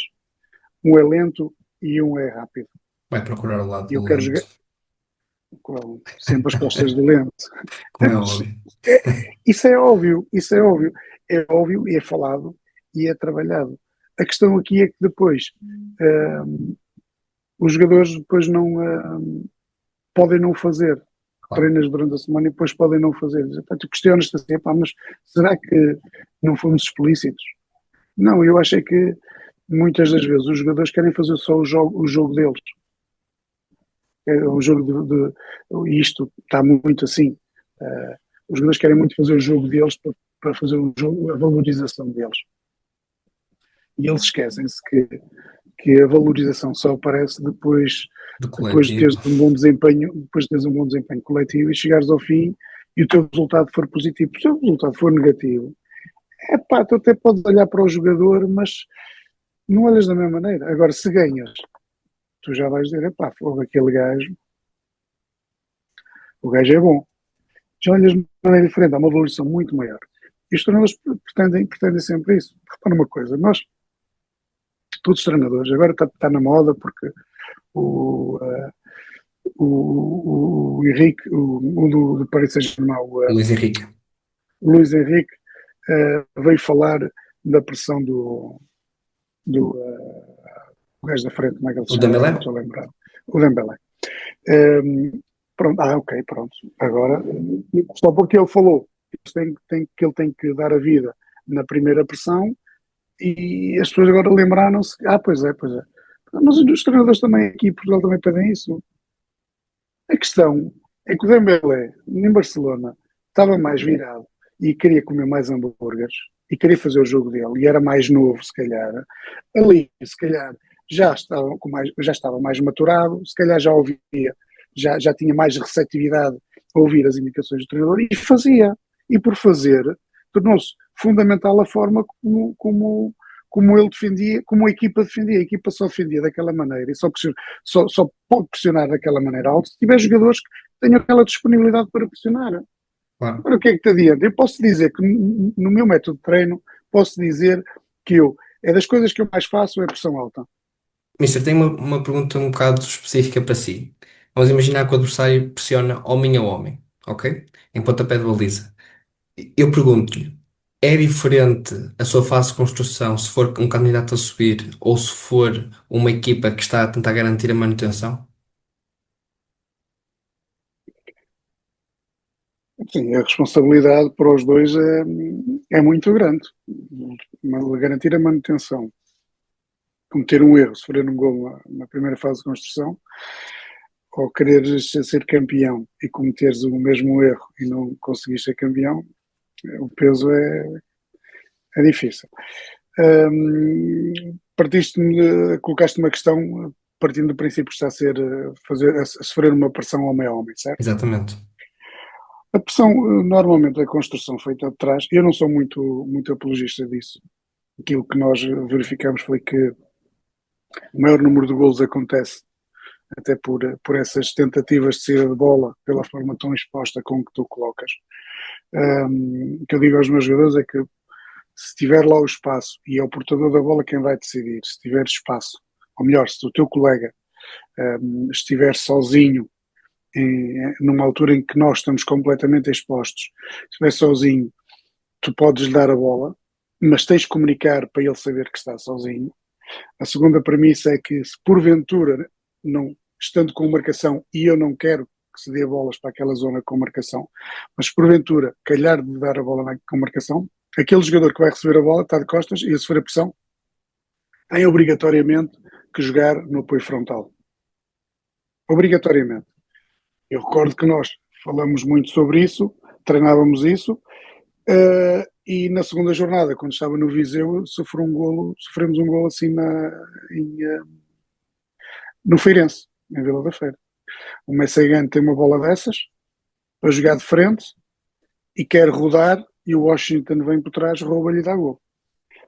um é lento e um é rápido. Vai procurar o lado E eu do quero lento, jogar sempre as costas do lento. como é óbvio. Isso é óbvio. É óbvio e é falado e é trabalhado. A questão aqui é que depois os jogadores depois não podem não fazer. Claro. Treinas durante a semana e depois podem não fazer. Portanto, questionas-te assim, mas será que não fomos explícitos? Não, eu acho é que muitas das vezes os jogadores querem fazer só o jogo deles. O jogo de isto está muito assim. Os jogadores querem muito fazer o jogo deles para fazer a valorização deles. E eles esquecem-se que a valorização só aparece depois de teres um bom desempenho, coletivo e chegares ao fim e o teu resultado for positivo. Se o teu resultado for negativo, tu até podes olhar para o jogador, mas não olhas da mesma maneira. Agora, se ganhas, tu já vais dizer, aquele gajo, o gajo é bom. Já olhas de maneira diferente, há uma valorização muito maior. E os treinadores pretendem sempre isso. Repara uma coisa, todos os treinadores, agora está na moda porque o Henrique, do Paris Saint-Germain, Luís Henrique, veio falar da pressão do gajo da frente, como é que ele se chama? Dembélé? Não estou a lembrar. O Dembélé. Pronto, pronto. Agora, só porque ele falou que ele tem que dar a vida na primeira pressão, e as pessoas agora lembraram-se, pois é. Mas os treinadores também aqui em Portugal também pedem isso. A questão é que o Dembélé, em Barcelona, estava mais virado e queria comer mais hambúrgueres e queria fazer o jogo dele, e era mais novo, se calhar. Ali, se calhar, já estava mais maturado, se calhar já ouvia, já tinha mais receptividade a ouvir as indicações do treinador e fazia. E por fazer, tornou-se fundamental a forma como ele defendia, como a equipa defendia. A equipa só defendia daquela maneira e só pode pressionar daquela maneira alta se tiver jogadores que tenham aquela disponibilidade para pressionar. Claro. Agora, o que é que te adianta? Eu posso dizer que no meu método de treino, posso dizer que é das coisas que eu mais faço é pressão alta. Mister, tenho uma pergunta um bocado específica para si. Vamos imaginar que o adversário pressiona homem a homem, ok? Em pontapé de baliza. Eu pergunto-lhe, é diferente a sua fase de construção se for um candidato a subir ou se for uma equipa que está a tentar garantir a manutenção? Sim, a responsabilidade para os dois é muito grande. Garantir a manutenção, cometer um erro, sofrer um gol na primeira fase de construção, ou quereres ser campeão e cometeres o mesmo erro e não conseguires ser campeão, o peso é difícil. Colocaste uma questão partindo do princípio que está a sofrer uma pressão homem a homem, certo? Exatamente. A pressão, normalmente, a construção feita de trás, eu não sou muito apologista disso. Aquilo que nós verificamos foi que o maior número de golos acontece até por essas tentativas de saída de bola, pela forma tão exposta com que tu colocas. O que eu digo aos meus jogadores é que se tiver lá o espaço, e é o portador da bola quem vai decidir, se tiver espaço, ou melhor, se o teu colega estiver sozinho, numa altura em que nós estamos completamente expostos, se estiver sozinho, tu podes lhe dar a bola, mas tens de comunicar para ele saber que está sozinho. A segunda premissa é que, se porventura, não estando com marcação, e eu não quero que se dê bolas para aquela zona com marcação, mas porventura calhar de dar a bola com marcação, aquele jogador que vai receber a bola está de costas e a sofrer pressão tem obrigatoriamente que jogar no apoio frontal. Obrigatoriamente. Eu recordo que nós falamos muito sobre isso, treinávamos isso, E na segunda jornada, quando estava no Viseu, sofremos um golo assim no Feirense, em Vila da Feira. O Messegante tem uma bola dessas, para jogar de frente, e quer rodar, e o Washington vem por trás, rouba-lhe e dá gol.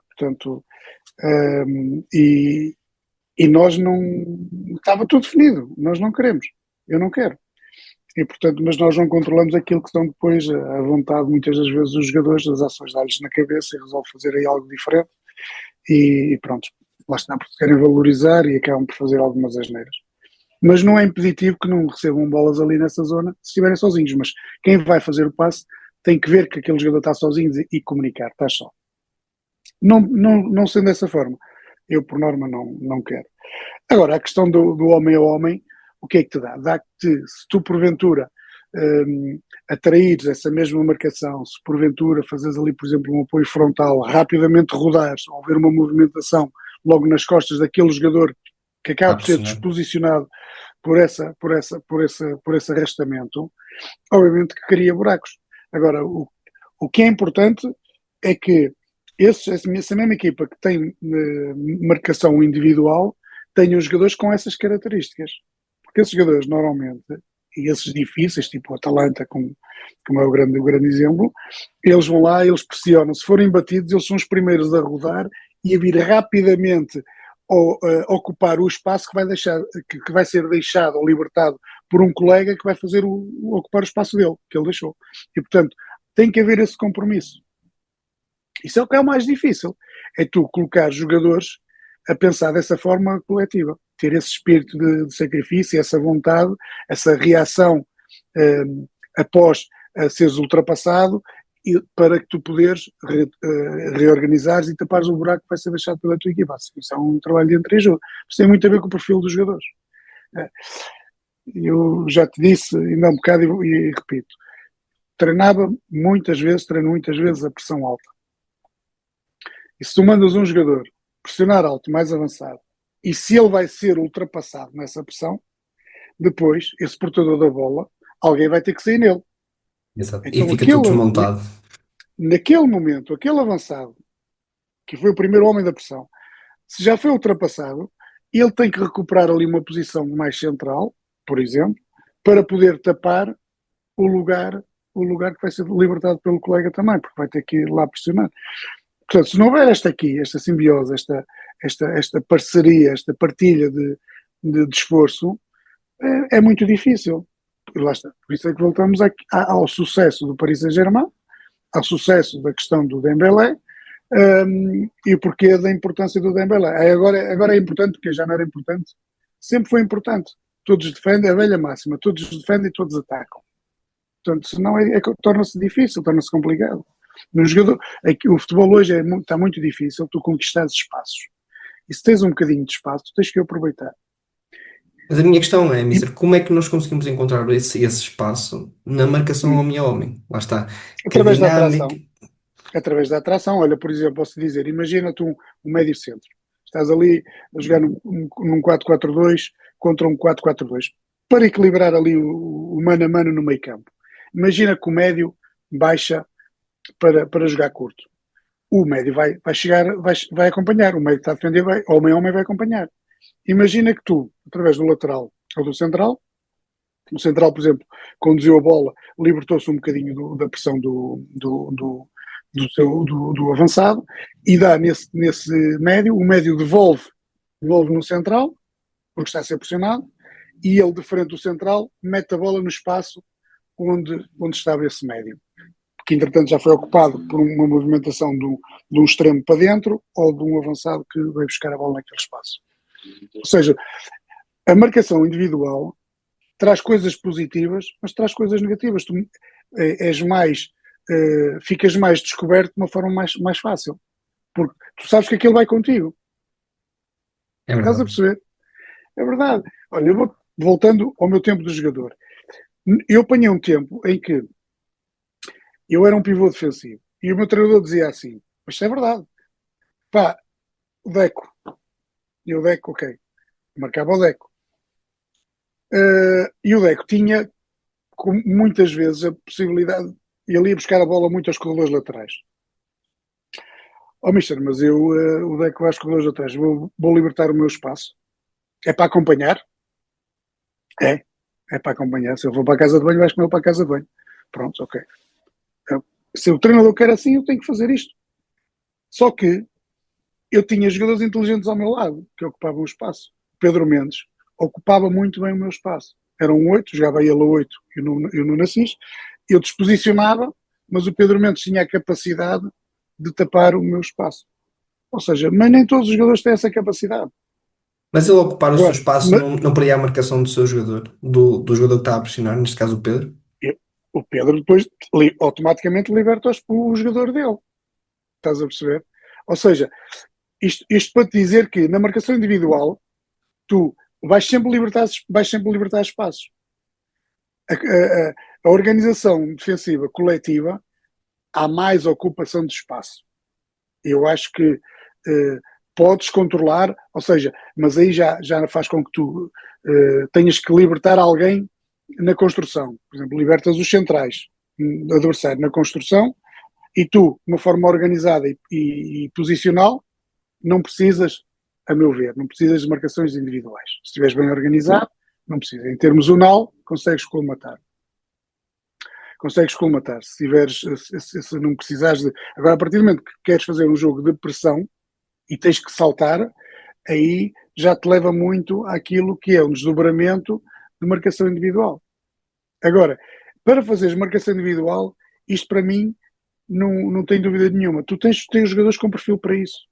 Portanto, e nós não... Estava tudo definido, nós não queremos, eu não quero. E, portanto, mas nós não controlamos aquilo que são depois a vontade, muitas das vezes, dos jogadores, das ações dá-lhes na cabeça e resolve fazer aí algo diferente. E pronto, lá está, porque querem valorizar e acabam por fazer algumas asneiras. Mas não é impeditivo que não recebam bolas ali nessa zona se estiverem sozinhos. Mas quem vai fazer o passe tem que ver que aquele jogador está sozinho e comunicar, está só. Não sendo dessa forma, eu por norma não quero. Agora, a questão do homem a homem, o que é que te dá? Dá-te, se tu porventura atraíres essa mesma marcação, se porventura fazes ali, por exemplo, um apoio frontal, rapidamente rodares, ou ver uma movimentação logo nas costas daquele jogador que acaba por ser desposicionado por esse arrastamento, obviamente que cria buracos. Agora, o que é importante é que essa mesma equipa que tem marcação individual tenha os jogadores com essas características. Porque esses jogadores, normalmente, e esses difíceis, tipo o Atalanta, como é o grande exemplo, eles vão lá, eles pressionam. Se forem batidos, eles são os primeiros a rodar e a vir rapidamente ocupar o espaço que vai ser deixado ou libertado por um colega que vai fazer ocupar o espaço dele, que ele deixou. E, portanto, tem que haver esse compromisso. Isso é o que é o mais difícil. É tu colocar jogadores a pensar dessa forma coletiva. Ter esse espírito de sacrifício, essa vontade, essa reação após seres ultrapassado, para que tu poderes reorganizares e tapares o buraco que vai ser deixado pela tua equipa. Isso é um trabalho de entreajuda. Isso tem muito a ver com o perfil dos jogadores. Eu já te disse, ainda há um bocado, e repito, treino muitas vezes a pressão alta. E se tu mandas um jogador pressionar alto, mais avançado, e se ele vai ser ultrapassado nessa pressão, depois, esse portador da bola, alguém vai ter que sair nele. Exato. Então, E fica tudo desmontado. Naquele momento, aquele avançado, que foi o primeiro homem da pressão, se já foi ultrapassado, ele tem que recuperar ali uma posição mais central, por exemplo, para poder tapar o lugar que vai ser libertado pelo colega também, porque vai ter que ir lá pressionar. Portanto, se não houver esta simbiose, esta parceria, esta partilha de esforço, é muito difícil. Lá está. Por isso é que voltamos ao sucesso do Paris Saint-Germain, ao sucesso da questão do Dembélé, e o porquê da importância do Dembélé. Agora é importante, porque já não era importante. Sempre foi importante. Todos defendem, a velha máxima, todos defendem e todos atacam. Portanto, senão torna-se difícil, torna-se complicado. O futebol hoje está muito difícil, tu conquistares espaços. E se tens um bocadinho de espaço, tu tens que o aproveitar. Mas a minha questão é, Mister, como é que nós conseguimos encontrar esse espaço na marcação homem a homem? Lá está. Através da atração. Através da atração. Olha, por exemplo, posso dizer, imagina-te um médio centro. Estás ali a jogar num 4-4-2 contra um 4-4-2. Para equilibrar ali o mano a mano no meio campo. Imagina que o médio baixa para jogar curto. O médio vai chegar, vai acompanhar. O médio que está a defender, homem a homem vai acompanhar. Imagina que tu, através do lateral ou do central, o central, por exemplo, conduziu a bola, libertou-se um bocadinho da pressão do avançado e dá nesse médio, o médio devolve no central, porque está a ser pressionado, e ele, de frente do central, mete a bola no espaço onde estava esse médio, que entretanto já foi ocupado por uma movimentação de um extremo para dentro ou de um avançado que veio buscar a bola naquele espaço. Ou seja, a marcação individual traz coisas positivas, mas traz coisas negativas. Tu ficas mais descoberto de uma forma mais fácil, porque tu sabes que aquilo vai contigo. É verdade. Estás a perceber? É verdade. Olha, voltando ao meu tempo de jogador, eu apanhei um tempo em que eu era um pivô defensivo e o meu treinador dizia assim, mas isso é verdade, pá, o Deco, e o Deco, ok, marcava o Deco, e o Deco tinha muitas vezes a possibilidade, ele ia buscar a bola muito aos corredores laterais, Mister, mas eu, o deck vai aos corredores atrás, vou libertar o meu espaço. É para acompanhar? É para acompanhar. Se eu vou para a casa de banho, vais comer para a casa de banho. Pronto, ok. Se o treinador quer assim, eu tenho que fazer isto. Só que eu tinha jogadores inteligentes ao meu lado, que ocupavam o espaço. Pedro Mendes ocupava muito bem o meu espaço. Era um 8, jogava ele a 8 e o Nuno Assis. Eu desposicionava, mas o Pedro Mendes tinha a capacidade de tapar o meu espaço. Ou seja, mas nem todos os jogadores têm essa capacidade. Mas ele ocupar o seu Agora, espaço não perdia a marcação do seu jogador, do jogador que estava a pressionar, neste caso o Pedro. o Pedro depois automaticamente liberta o jogador dele. Estás a perceber? Ou seja, isto para te dizer que na marcação individual tu vais sempre libertar espaços. A organização defensiva coletiva há mais ocupação de espaço. Eu acho que podes controlar, ou seja, mas aí já faz com que tu tenhas que libertar alguém na construção. Por exemplo, libertas os centrais do adversário na construção e tu, de uma forma organizada e posicional, não precisas, a meu ver, não precisas de marcações individuais. Se estiveres bem organizado, não precisas. Em termos unal, consegues colmatar. Se tiveres, se não precisares de... Agora, a partir do momento que queres fazer um jogo de pressão e tens que saltar, aí já te leva muito àquilo que é um desdobramento de marcação individual. Agora, para fazeres marcação individual, isto para mim não tem dúvida nenhuma. Tu tens jogadores com perfil para isso.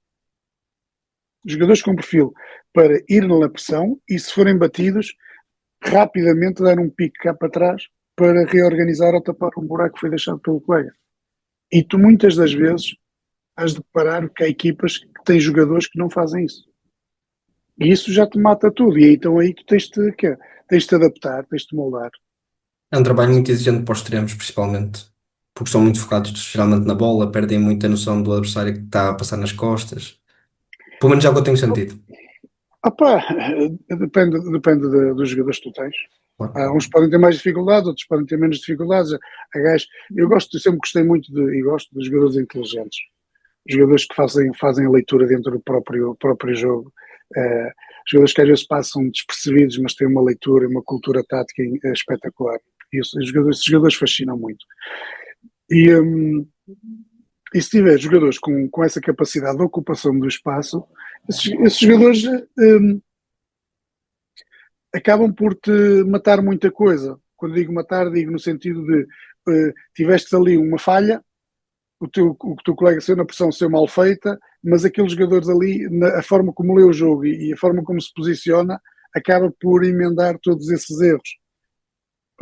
Jogadores com perfil para ir na pressão e, se forem batidos, rapidamente dar um pique cá para trás para reorganizar ou tapar um buraco que foi deixado pelo colega. E tu, muitas das vezes, has de parar que há equipas que têm jogadores que não fazem isso. E isso já te mata tudo. E então aí tu tens de adaptar, tens de moldar. É um trabalho muito exigente para os extremos, principalmente, porque são muito focados geralmente na bola, perdem muita noção do adversário que está a passar nas costas. Pelo menos já que eu tenho sentido. Depende dos jogadores que tu tens. Claro. Uns podem ter mais dificuldades, outros podem ter menos dificuldades. Eu sempre gostei muito e gosto de jogadores inteligentes. Jogadores que fazem a leitura dentro do próprio jogo. Jogadores que às vezes passam despercebidos, mas têm uma leitura, uma cultura tática espetacular. Esses jogadores fascinam muito. E se tiver jogadores com essa capacidade de ocupação do espaço, esses jogadores acabam por te matar muita coisa. Quando digo matar, digo no sentido de tiveste ali uma falha, o teu colega saiu na pressão, saiu mal feita, mas aqueles jogadores ali, a forma como lê o jogo e a forma como se posiciona, acaba por emendar todos esses erros.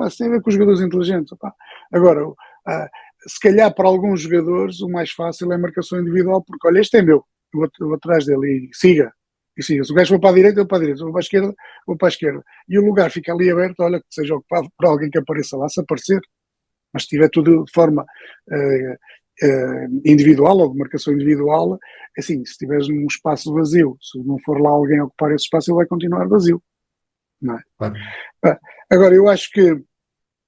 Isso tem a ver com os jogadores inteligentes. Agora, se calhar para alguns jogadores o mais fácil é a marcação individual, porque olha, este é meu, eu vou atrás dele e siga. Se o gajo for para a direita, eu vou para a direita, se for para a esquerda, vou para a esquerda. E o lugar fica ali aberto, olha, que seja ocupado por alguém que apareça lá, se aparecer. Mas se tiver tudo de forma individual ou de marcação individual, assim, se tiveres um espaço vazio, se não for lá alguém ocupar esse espaço, ele vai continuar vazio. Não é? Claro. Agora, eu acho que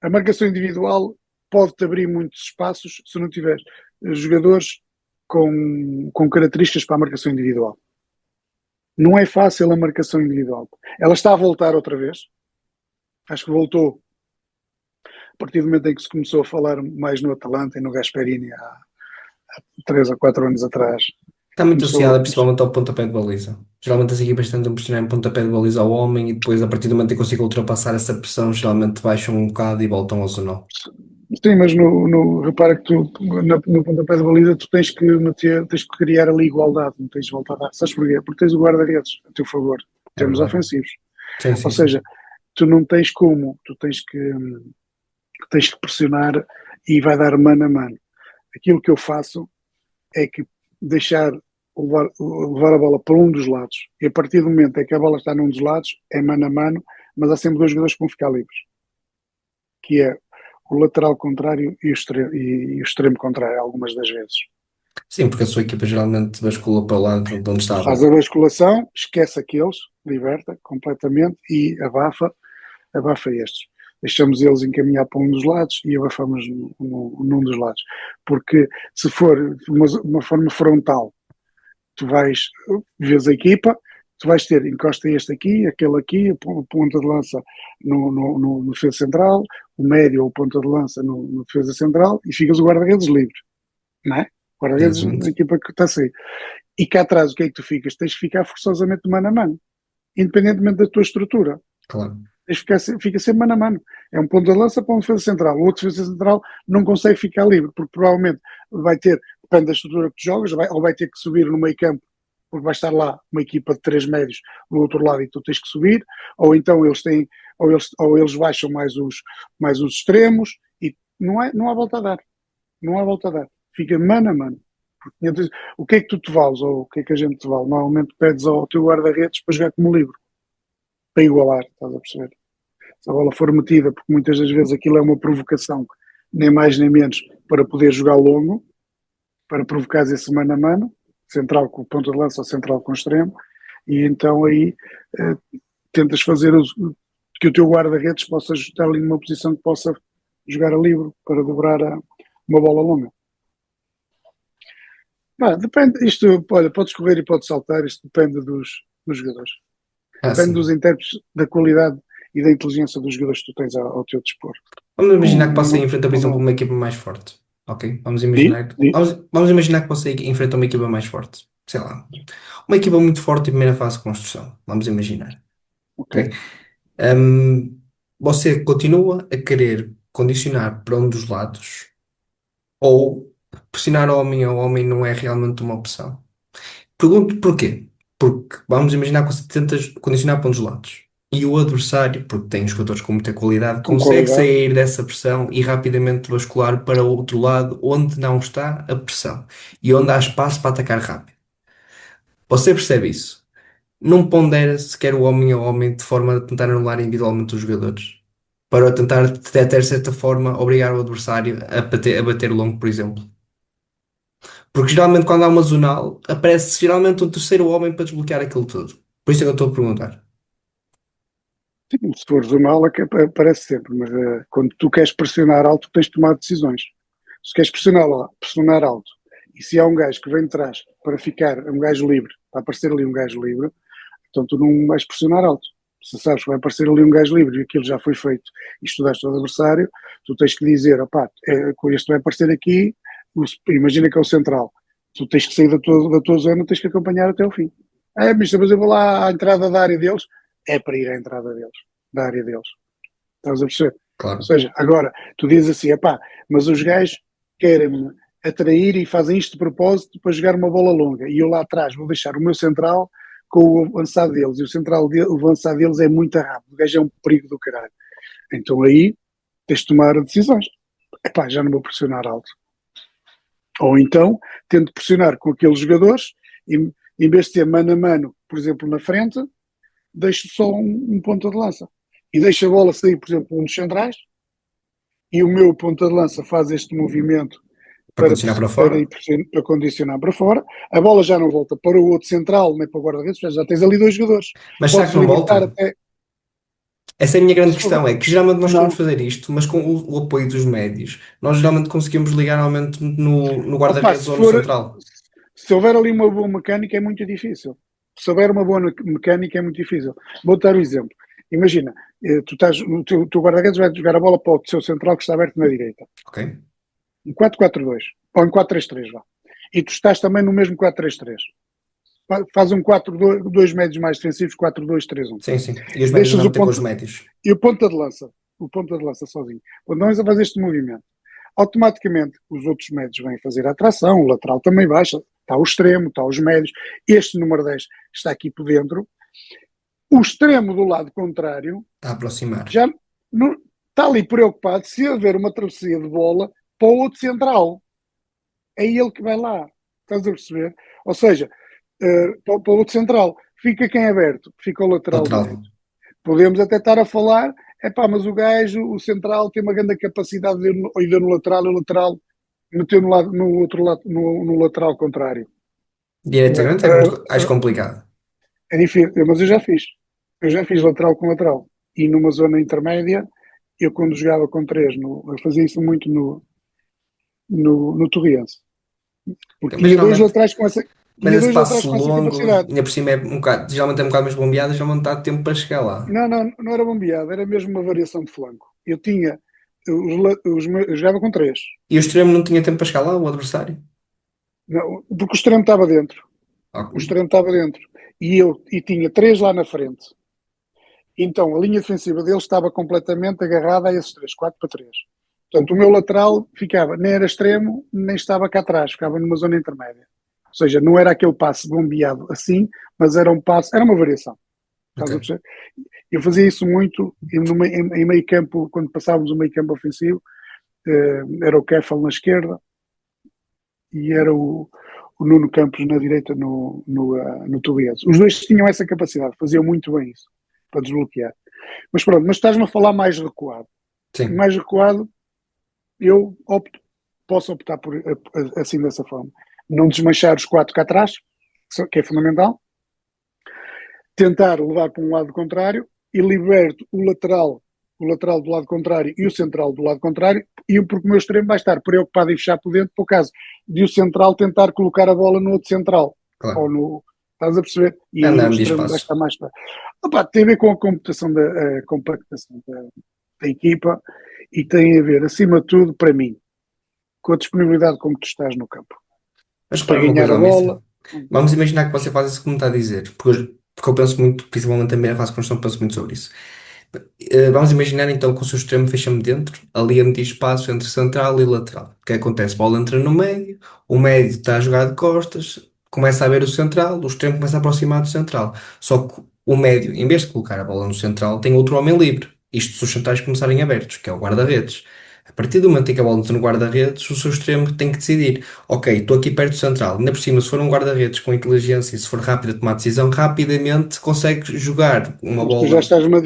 a marcação individual pode-te abrir muitos espaços se não tiveres jogadores com características para a marcação individual. Não é fácil a marcação individual. Ela está a voltar outra vez. Acho que voltou a partir do momento em que se começou a falar mais no Atalanta e no Gasperini há 3 ou 4 anos atrás. Está muito associada principalmente ao pontapé de baliza. Geralmente as equipas tentam pressionar em pontapé de baliza ao homem e depois, a partir do momento em que consigam ultrapassar essa pressão, geralmente baixam um bocado e voltam ao zonal. Sim, mas repara que tu no pontapé de baliza tu tens que criar ali igualdade, não tens de voltar a dar. Sabes porquê? Porque tens o guarda-redes a teu favor, termos ofensivos. Sim, Ou seja, tu não tens como, tu tens que pressionar e vai dar mano a mano. Aquilo que eu faço é que deixar levar a bola para um dos lados e a partir do momento em que a bola está num dos lados é mano a mano, mas há sempre 2 jogadores que vão ficar livres, que é o lateral contrário e o extremo contrário, algumas das vezes. Sim, porque a sua equipa geralmente bascula para o lado de onde está a bola. Faz a basculação, esquece aqueles, liberta completamente e abafa estes. Deixamos eles encaminhar para um dos lados e abafamos num dos lados. Porque se for de uma forma frontal, tu vais, vês a equipa, tu vais ter, encosta este aqui, aquele aqui, o ponta de lança no defesa central, o médio ou o ponta de lança no defesa central, e ficas o guarda-redes livre, não é? O guarda-redes da Exatamente. equipa que está a sair. E cá atrás, o que é que tu ficas? Tens que ficar forçosamente mano a mano, independentemente da tua estrutura. Claro. Fica sempre mano a mano. É um ponto de lança para um defesa central. O outro defesa central não consegue ficar livre, porque provavelmente vai ter, depende da estrutura que tu jogas, ou vai ter que subir no meio campo, porque vai estar lá uma equipa de 3 médios do outro lado e tu tens que subir, ou então eles baixam mais os extremos, e não há volta a dar. Não há volta a dar. Fica mano a mano. O que é que tu te vales, ou o que é que a gente te vale? Normalmente pedes ao teu guarda-redes para jogar como livre, para igualar, estás a perceber? Se a bola for metida, porque muitas das vezes aquilo é uma provocação, nem mais nem menos, para poder jogar longo, para provocar esse mano a mano, central com ponta de lança ou central com extremo, e então aí tentas fazer que o teu guarda-redes possa estar ali numa posição que possa jogar a livre para dobrar uma bola longa. Depende, isto, olha, podes correr e podes saltar, isto depende dos jogadores. Depende Sim. dos intérpretes, da qualidade e da inteligência dos jogadores que tu tens ao teu dispor. Vamos imaginar que você enfrenta, por exemplo, uma equipa mais forte. Ok? Vamos imaginar, vamos imaginar que você enfrenta uma equipa mais forte. Sei lá. Uma equipa muito forte em primeira fase de construção. Vamos imaginar. Ok. Ok? Você continua a querer condicionar para um dos lados ou pressionar homem a homem não é realmente uma opção? Pergunto porquê. Porque vamos imaginar que você tenta condicionar para um dos lados e o adversário, porque tem jogadores com muita qualidade, Com consegue qualidade. sair dessa pressão e rapidamente bascular para o outro lado onde não está a pressão e onde há espaço para atacar rápido. Você percebe isso? Não pondera sequer o homem a homem de forma a tentar anular individualmente os jogadores. Para tentar, de certa forma, obrigar o adversário a bater longo, por exemplo. Porque geralmente quando há uma zonal, aparece geralmente um terceiro homem para desbloquear aquilo tudo. Por isso é que eu estou a perguntar. Sim, se fores uma ala, que aparece sempre, mas quando tu queres pressionar alto, tens de tomar decisões. Se queres pressionar alto, e se há um gajo que vem de trás para ficar, um gajo livre, para aparecer ali um gajo livre, então tu não vais pressionar alto. Se sabes que vai aparecer ali um gajo livre e aquilo já foi feito e estudaste o adversário, tu tens que dizer, opá, com este vai aparecer aqui, imagina que é o central, tu tens que sair da tua zona, tens que acompanhar até o fim. Mas eu vou lá à entrada da área deles, é para ir à entrada deles, da área deles. Estás a perceber? Claro. Ou seja, agora, tu dizes assim, mas os gajos querem-me atrair e fazem isto de propósito para jogar uma bola longa, e eu lá atrás vou deixar o meu central com o avançado deles, e o avançado deles é muito rápido, o gajo é um perigo do caralho. Então aí tens de tomar decisões. Já não vou pressionar alto. Ou então tento pressionar com aqueles jogadores, e em vez de ter mano a mano, por exemplo, na frente, deixo só um ponta de lança. E deixo a bola sair, por exemplo, um dos centrais, e o meu ponta de lança faz este movimento Para condicionar para fora. para condicionar para fora. A bola já não volta para o outro central, nem para o guarda-redes, já tens ali 2 jogadores. Mas será Podes que não libertar volta? até. Essa é a minha grande questão, é que geralmente nós Não. podemos fazer isto, mas com o apoio dos médios, nós geralmente conseguimos ligar normalmente no guarda-redes ou no central. Se houver ali uma boa mecânica, é muito difícil. Se houver uma boa mecânica, é muito difícil. Vou dar um exemplo. Imagina, o teu guarda-redes vai jogar a bola para o seu central que está aberto na direita. Ok? Em 4-4-2, ou em 4-3-3, vá. E tu estás também no mesmo 4-3-3. Faz um 4-2 médios mais defensivos, 4-2-3-1. Sim, sim. E os médios não têm com os médios. E o ponta de lança sozinho. Quando nós a fazer este movimento, automaticamente os outros médios vêm fazer a atração, o lateral também baixa, está o extremo, está os médios, este número 10 está aqui por dentro. O extremo do lado contrário Está a aproximar. já não, está ali preocupado se haver uma travessia de bola para o outro central. É ele que vai lá. Estás a perceber? Ou seja, para o outro central. Fica quem é aberto? Fica o lateral direito. Podemos até estar a falar, mas o gajo, o central, tem uma grande capacidade de ir no lateral e o lateral meteu no outro lado, no lateral contrário. Diretamente é muito mais complicado. É difícil, mas eu já fiz. Eu já fiz lateral com lateral. E numa zona intermédia, eu quando jogava com 3, eu fazia isso muito no Torriense. Porque Mas ia 2 laterais com essa. Mas tinha esse dois laterais passo com essa longo, capacidade. ainda por cima é um bocado, geralmente é um bocado mais bombeado, já não dá tempo para chegar lá. Não, não, não era bombeado, era mesmo uma variação de flanco. Eu tinha, eu jogava com três. E o extremo não tinha tempo para chegar lá, o adversário? Não, porque o extremo estava dentro. Ok. O extremo estava dentro. E tinha três lá na frente. Então a linha defensiva deles estava completamente agarrada a esses três, 4-3. Portanto, o meu lateral ficava, nem era extremo, nem estava cá atrás, ficava numa zona intermédia. Ou seja, não era aquele passe bombeado assim, mas era um passe, era uma variação. Estás a Ok. perceber? Eu fazia isso muito em meio campo, quando passávamos o meio campo ofensivo, era o Keffel na esquerda e era o Nuno Campos na direita no Tobias. Os dois tinham essa capacidade, faziam muito bem isso, para desbloquear. Mas pronto, mas estás-me a falar mais recuado. Sim. Mais recuado, eu posso optar por assim dessa forma. Não desmanchar os quatro cá atrás, que é fundamental. Tentar levar para um lado contrário e liberto o lateral do lado contrário e o central do lado contrário, e porque o meu extremo vai estar preocupado em fechar por dentro, por caso de o central tentar colocar a bola no outro central. Claro. Ou no. Estás a perceber? E É aí andar o a medir extremo vai espaços. estar mais para. Opa, tem a ver com a computação a compactação da equipa e tem a ver, acima de tudo, para mim, com a disponibilidade com que tu estás no campo. Mas Para repara uma ganhar coisa, a Almissa. bola. Vamos imaginar que você faz isso como está a dizer, porque eu penso muito, principalmente também na fase de construção, penso muito sobre isso. Vamos imaginar então que o seu extremo fecha-me dentro, ali a medir espaço entre central e lateral. O que acontece? A bola entra no meio, o médio está a jogar de costas, começa a ver o central, o extremo começa a aproximar do central. Só que o médio, em vez de colocar a bola no central, tem outro homem livre. Isto se os centrais começarem abertos, que é o guarda-redes. A partir do momento em que a bola entra no guarda-redes, o seu extremo tem que decidir. Ok, estou aqui perto do central. Ainda por cima, se for um guarda-redes com inteligência e se for rápido a tomar decisão, rapidamente consegue jogar uma Mas tu já bola. estás-me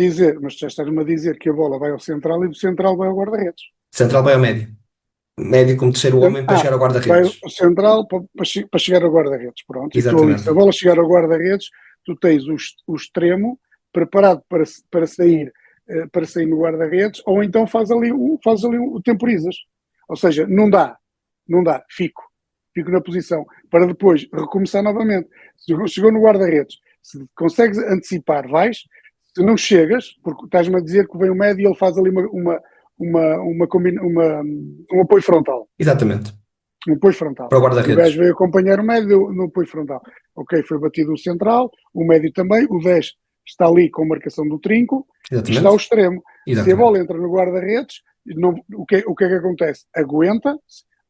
a dizer que a bola vai ao central e do central vai ao guarda-redes. Central vai ao médio. Médio como terceiro homem para chegar ao Vai guarda-redes. ao central para chegar ao guarda-redes. Pronto. E tu ali, se Exatamente. a bola chegar ao guarda-redes, tu tens o extremo preparado para sair no guarda-redes, ou então faz ali o temporizas. Ou seja, não dá, fico na posição, para depois recomeçar novamente. Se chegou no guarda-redes, se consegues antecipar, vais. Se não chegas, porque estás-me a dizer que vem o médio e ele faz ali um apoio frontal. Exatamente. Um apoio frontal. Para o E o guarda-redes. gajo veio acompanhar o médio no apoio frontal. Ok, foi batido o central, o médio também, o 10 está ali com marcação do trinco e está o Exatamente. extremo. Se a bola Exatamente. entra no guarda-redes, o que é que acontece? Aguenta,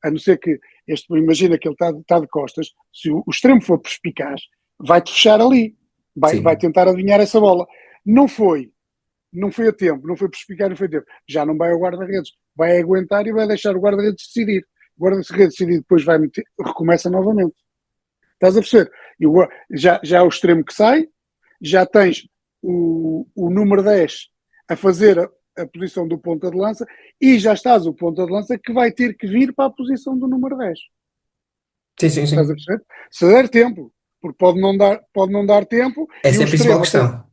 a não ser que imagina que ele está de costas, se o extremo for perspicaz, vai-te fechar ali, vai Sim. tentar adivinhar essa bola. Não foi a tempo, não foi perspicaz, não foi a tempo. Já não vai ao guarda-redes, vai aguentar e vai deixar o guarda-redes decidir. O guarda-redes decidir, depois vai meter, recomeça novamente. Estás a perceber? Já o extremo que sai, já tens o número 10 a fazer a posição do ponta de lança e já estás o ponta de lança que vai ter que vir para a posição do número 10. Sim, sim, Estás a sim. perceber? Se der tempo, porque pode não dar tempo e Essa o é a principal extremo até. questão.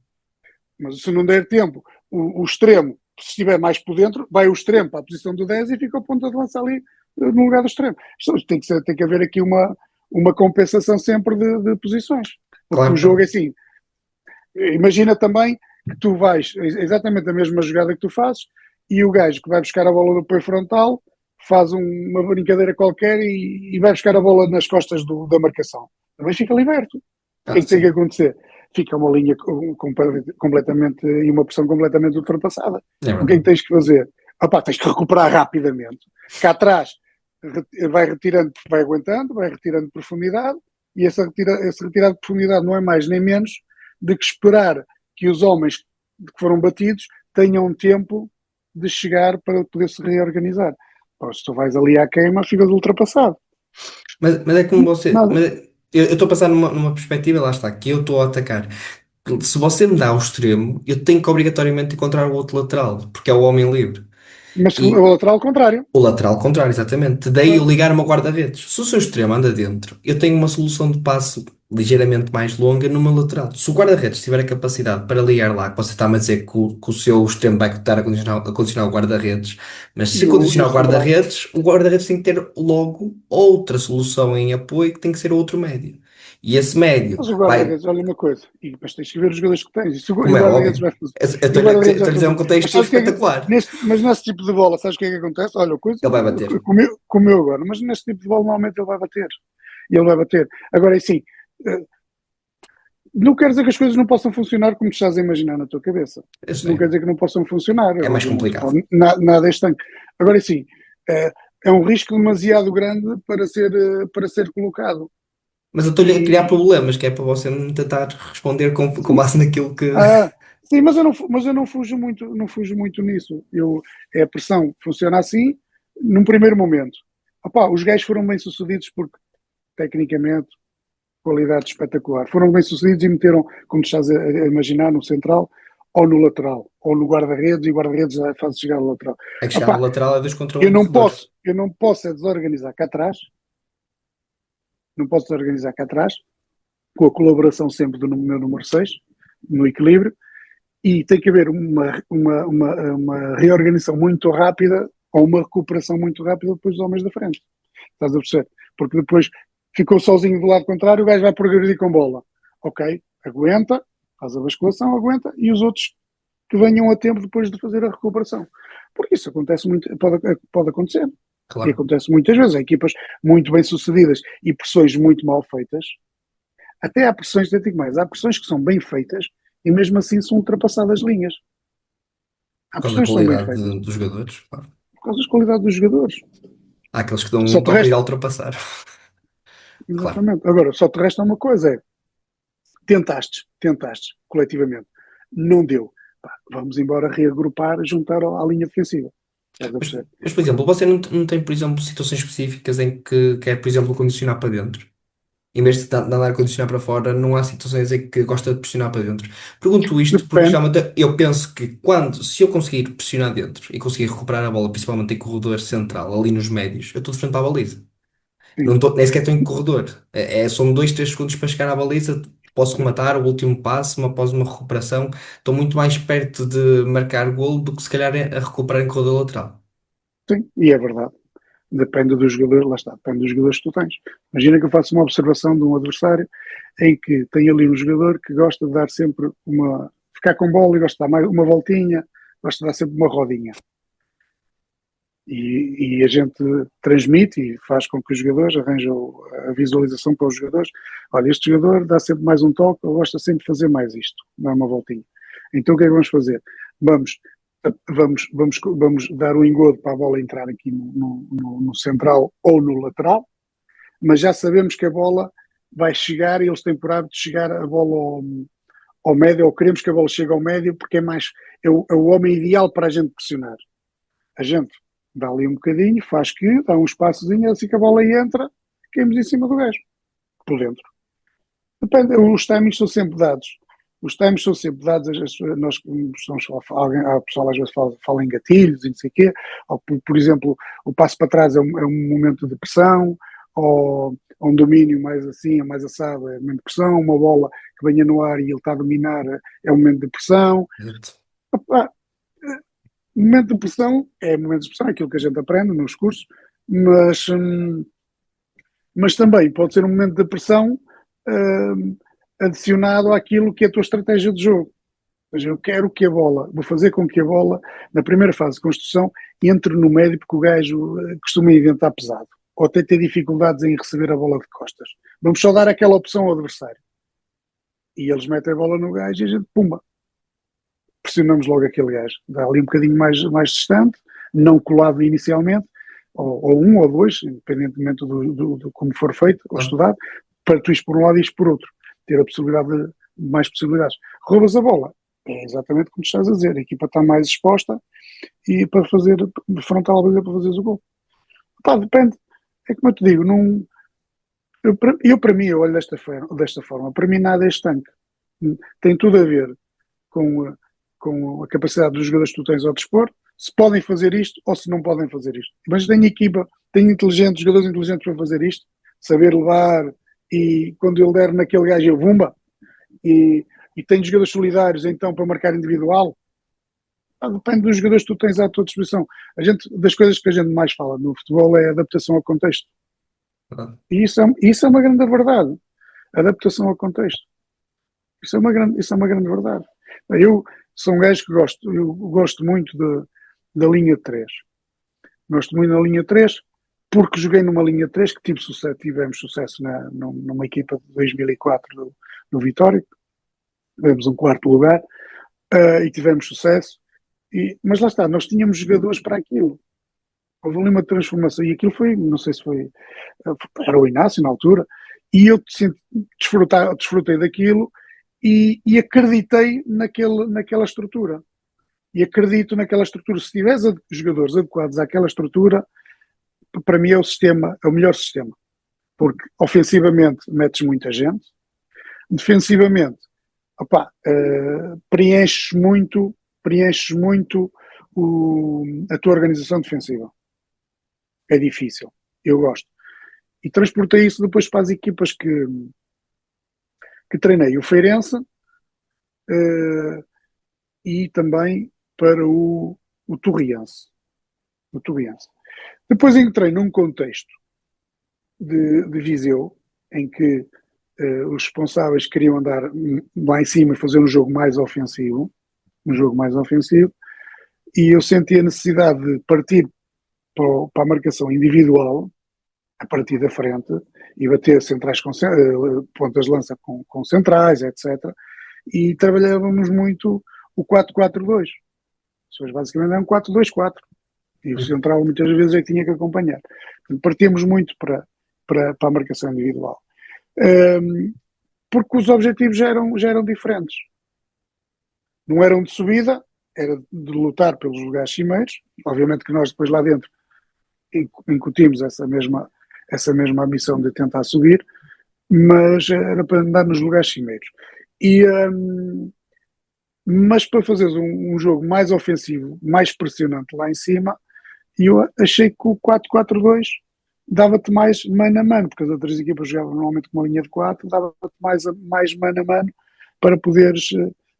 Mas se não der tempo, o extremo, se estiver mais por dentro, vai o extremo para a posição do 10 e fica o ponta de lança ali no lugar do extremo. Tem que haver aqui uma compensação sempre de posições. Porque o Claro, jogo é claro. assim. Imagina também que tu vais, exatamente a mesma jogada que tu fazes, e o gajo que vai buscar a bola no apoio frontal faz uma brincadeira qualquer e vai buscar a bola nas costas da marcação. Também fica liberto. O que é que tem que Sim. acontecer? Fica uma linha completamente e uma pressão completamente ultrapassada. É O que é que verdade. tens que fazer? Tens que recuperar rapidamente. Cá atrás vai retirando, vai aguentando, vai retirando profundidade, e essa retirada de profundidade não é mais nem menos de que esperar que os homens que foram batidos tenham tempo de chegar para poder se reorganizar. Se tu vais ali à queima, ficas ultrapassado. Mas é como você. Nada. Eu estou a passar numa perspectiva, lá está, que eu estou a atacar. Se você me dá o extremo, eu tenho que obrigatoriamente encontrar o outro lateral, porque é o homem livre. Mas o E lateral ao contrário. o lateral contrário, exatamente. Daí eu ligar-me ao guarda-redes. Se o seu extremo anda dentro, eu tenho uma solução de passo ligeiramente mais longa no meu lateral. Se o guarda-redes tiver a capacidade para ligar lá, que você está-me a dizer que o seu extremo vai estar a condicionar o guarda-redes, mas se E o condicionar central. o guarda-redes tem que ter logo outra solução em apoio que tem que ser o outro médio. E esse médio Mas o vai, guarda-redes, olha uma coisa, mas tens que ver os jogadores que tens. E como o é guarda-redes óbvio, vai fazer. eu E o estou-lhe a guarda-redes vai dizer um fazer. Mas contexto sabes o que é espetacular. mas nesse tipo de bola, sabes o que é que acontece? Olha, o coisa Ele vai bater. comeu agora, mas nesse tipo de bola normalmente ele vai bater. E ele vai bater. Agora, é assim, eh, não quer dizer que as coisas não possam funcionar como tu estás a imaginar na tua cabeça. Eu Não quer sei, dizer que não possam funcionar, é mais obviamente. complicado. Nada é estanque. Agora, é assim, é um risco demasiado grande para ser colocado. Mas eu estou-lhe a criar E, problemas, que é para você não tentar responder com base naquilo que. ah, sim, mas eu não fujo muito, não fujo muito nisso. É a pressão funciona assim, num primeiro momento. Opá, os gajos foram bem sucedidos porque, tecnicamente, qualidade espetacular. Foram bem sucedidos e meteram, como tu estás a imaginar, no central ou no lateral, ou no guarda-redes, e o guarda-redes já faz chegar ao lateral. É que chegar no Opá, lateral é 2 contra 1 corredores. eu não posso é desorganizar cá atrás, não posso desorganizar cá atrás, com a colaboração sempre do meu número 6 no equilíbrio, e tem que haver uma reorganização muito rápida ou uma recuperação muito rápida depois dos homens da frente. Estás a perceber? Porque depois ficou sozinho do lado contrário, o gajo vai progredir com bola. Ok, aguenta, faz a basculação, aguenta, e os outros que venham a tempo depois de fazer a recuperação. Porque isso acontece muito, pode acontecer. E Claro. acontece muitas vezes. Há equipas muito bem sucedidas e pressões muito mal feitas. Até há pressões, te digo mais, há pressões que são bem feitas e mesmo assim são ultrapassadas linhas. Há Por causa da pressões que são bem qualidade feitas dos jogadores. Claro. por causa das qualidades dos jogadores. Há aqueles que dão Só um te toque e já resta, ultrapassar. Claro. exatamente. Agora, só te resta uma coisa: é tentaste, coletivamente. Não deu. Pá, vamos embora reagrupar, juntar à linha defensiva. Estás a Mas, perceber? mas, por exemplo, você não tem, por exemplo, situações específicas em que quer, por exemplo, condicionar para dentro? Em vez de andar a condicionar para fora, não há situações em que gosta de pressionar para dentro. Pergunto isto porque Depende. realmente eu penso que se eu conseguir pressionar dentro e conseguir recuperar a bola, principalmente em corredor central, ali nos médios, eu estou de frente à baliza. Não Sim, estou, nem sequer estou em corredor. São 2, 3 segundos para chegar à baliza. Posso rematar o último passo, após uma recuperação. Estou muito mais perto de marcar golo do que se calhar a recuperar em corredor lateral. sim, e é verdade. Depende dos jogadores, lá está, depende dos jogadores que tu tens. Imagina que eu faço uma observação de um adversário em que tem ali um jogador que gosta de dar sempre ficar com bola e gosta de dar mais uma voltinha, gosta de dar sempre uma rodinha. E a gente transmite e faz com que os jogadores arranjam a visualização para os jogadores. Olha, este jogador dá sempre mais um toque, ou gosta sempre de fazer mais isto, dá uma voltinha. Então o que é que vamos fazer? Vamos, vamos dar um engodo para a bola entrar aqui no central ou no lateral, mas já sabemos que a bola vai chegar e eles têm por hábito de chegar a bola ao médio, ou queremos que a bola chegue ao médio, porque é o homem ideal para a gente pressionar. A gente dá ali um bocadinho, dá um espaçozinho, assim que a bola entra, caímos em cima do gajo, por dentro. Depende, os timings são sempre dados. Os timings são sempre dados, nós somos, a pessoa às vezes fala em gatilhos e não sei o quê, ou por exemplo, o passo para trás é um momento de pressão, ou um domínio mais assim, mais assado, é um momento de pressão, uma bola que venha no ar e ele está a dominar é um momento de pressão. Certo? Opa, momento de pressão é momento de pressão, é aquilo que a gente aprende nos cursos, mas também pode ser um momento de pressão adicionado àquilo que é a tua estratégia de jogo. Ou seja, eu quero que a bola, vou fazer com que a bola, na primeira fase de construção, entre no médio, porque o gajo costuma inventar pesado, ou até ter dificuldades em receber a bola de costas. Vamos só dar aquela opção ao adversário. E eles metem a bola no gajo e a gente, pumba, pressionamos logo aquele gajo. Dá ali um bocadinho mais distante, não colado inicialmente, ou um ou dois, independentemente do como for feito ou Claro. estudado, para tu ires por um lado e ires por outro. Ter a possibilidade de mais possibilidades. Roubas a bola. É exatamente como estás a dizer. A equipa está mais exposta e para fazer de frontal à baliza para fazeres o gol. Pá, depende. É como eu te digo, não, para mim, eu olho desta forma. Para mim, nada é estanque. Tem tudo a ver com a capacidade dos jogadores que tu tens ao dispor, se podem fazer isto ou se não podem fazer isto. Mas tem equipa, tem jogadores inteligentes para fazer isto, saber levar e quando ele der naquele gajo eu vumba, e tem jogadores solidários então para marcar individual. Depende dos jogadores que tu tens à tua disposição. Das coisas que a gente mais fala no futebol é a adaptação ao contexto. Verdade. E isso é uma grande verdade. Adaptação ao contexto. Isso é uma grande verdade. Eu sou um gajo que eu gosto muito da linha 3. Gosto muito da linha 3 porque joguei numa linha 3 que tivemos sucesso numa equipa de 2004 do Vitória. Tivemos um quarto lugar e tivemos sucesso. Mas lá está, nós tínhamos jogadores para aquilo. Houve ali uma transformação e aquilo foi, não sei se foi, era o Inácio na altura, e eu desfrutei daquilo e acreditei naquela estrutura. E acredito naquela estrutura. Se tiveres jogadores adequados àquela estrutura, para mim é o melhor sistema. Porque ofensivamente metes muita gente, defensivamente preenches muito a tua organização defensiva. É difícil, eu gosto. E transportei isso depois para as equipas que treinei. O Feirense e também para o Torriense. Depois entrei num contexto de Viseu, em que os responsáveis queriam andar lá em cima e fazer um jogo mais ofensivo, e eu senti a necessidade de partir para a marcação individual, a partir da frente, e bater centrais pontas de lança com centrais, etc. E trabalhávamos muito o 4-4-2. Basicamente é um 4-2-4. E o central muitas vezes é que tinha que acompanhar. Partíamos muito para a marcação individual. Porque os objetivos já eram diferentes. Não eram de subida, era de lutar pelos lugares cimeiros. Obviamente que nós depois lá dentro incutimos essa mesma ambição de tentar subir, mas era para andar nos lugares cimeiros. Mas para fazeres um jogo mais ofensivo, mais pressionante lá em cima, eu achei que o 4-4-2 dava-te mais mano a mano, porque as outras equipas jogavam normalmente com uma linha de 4, dava-te mais mano a mano para poderes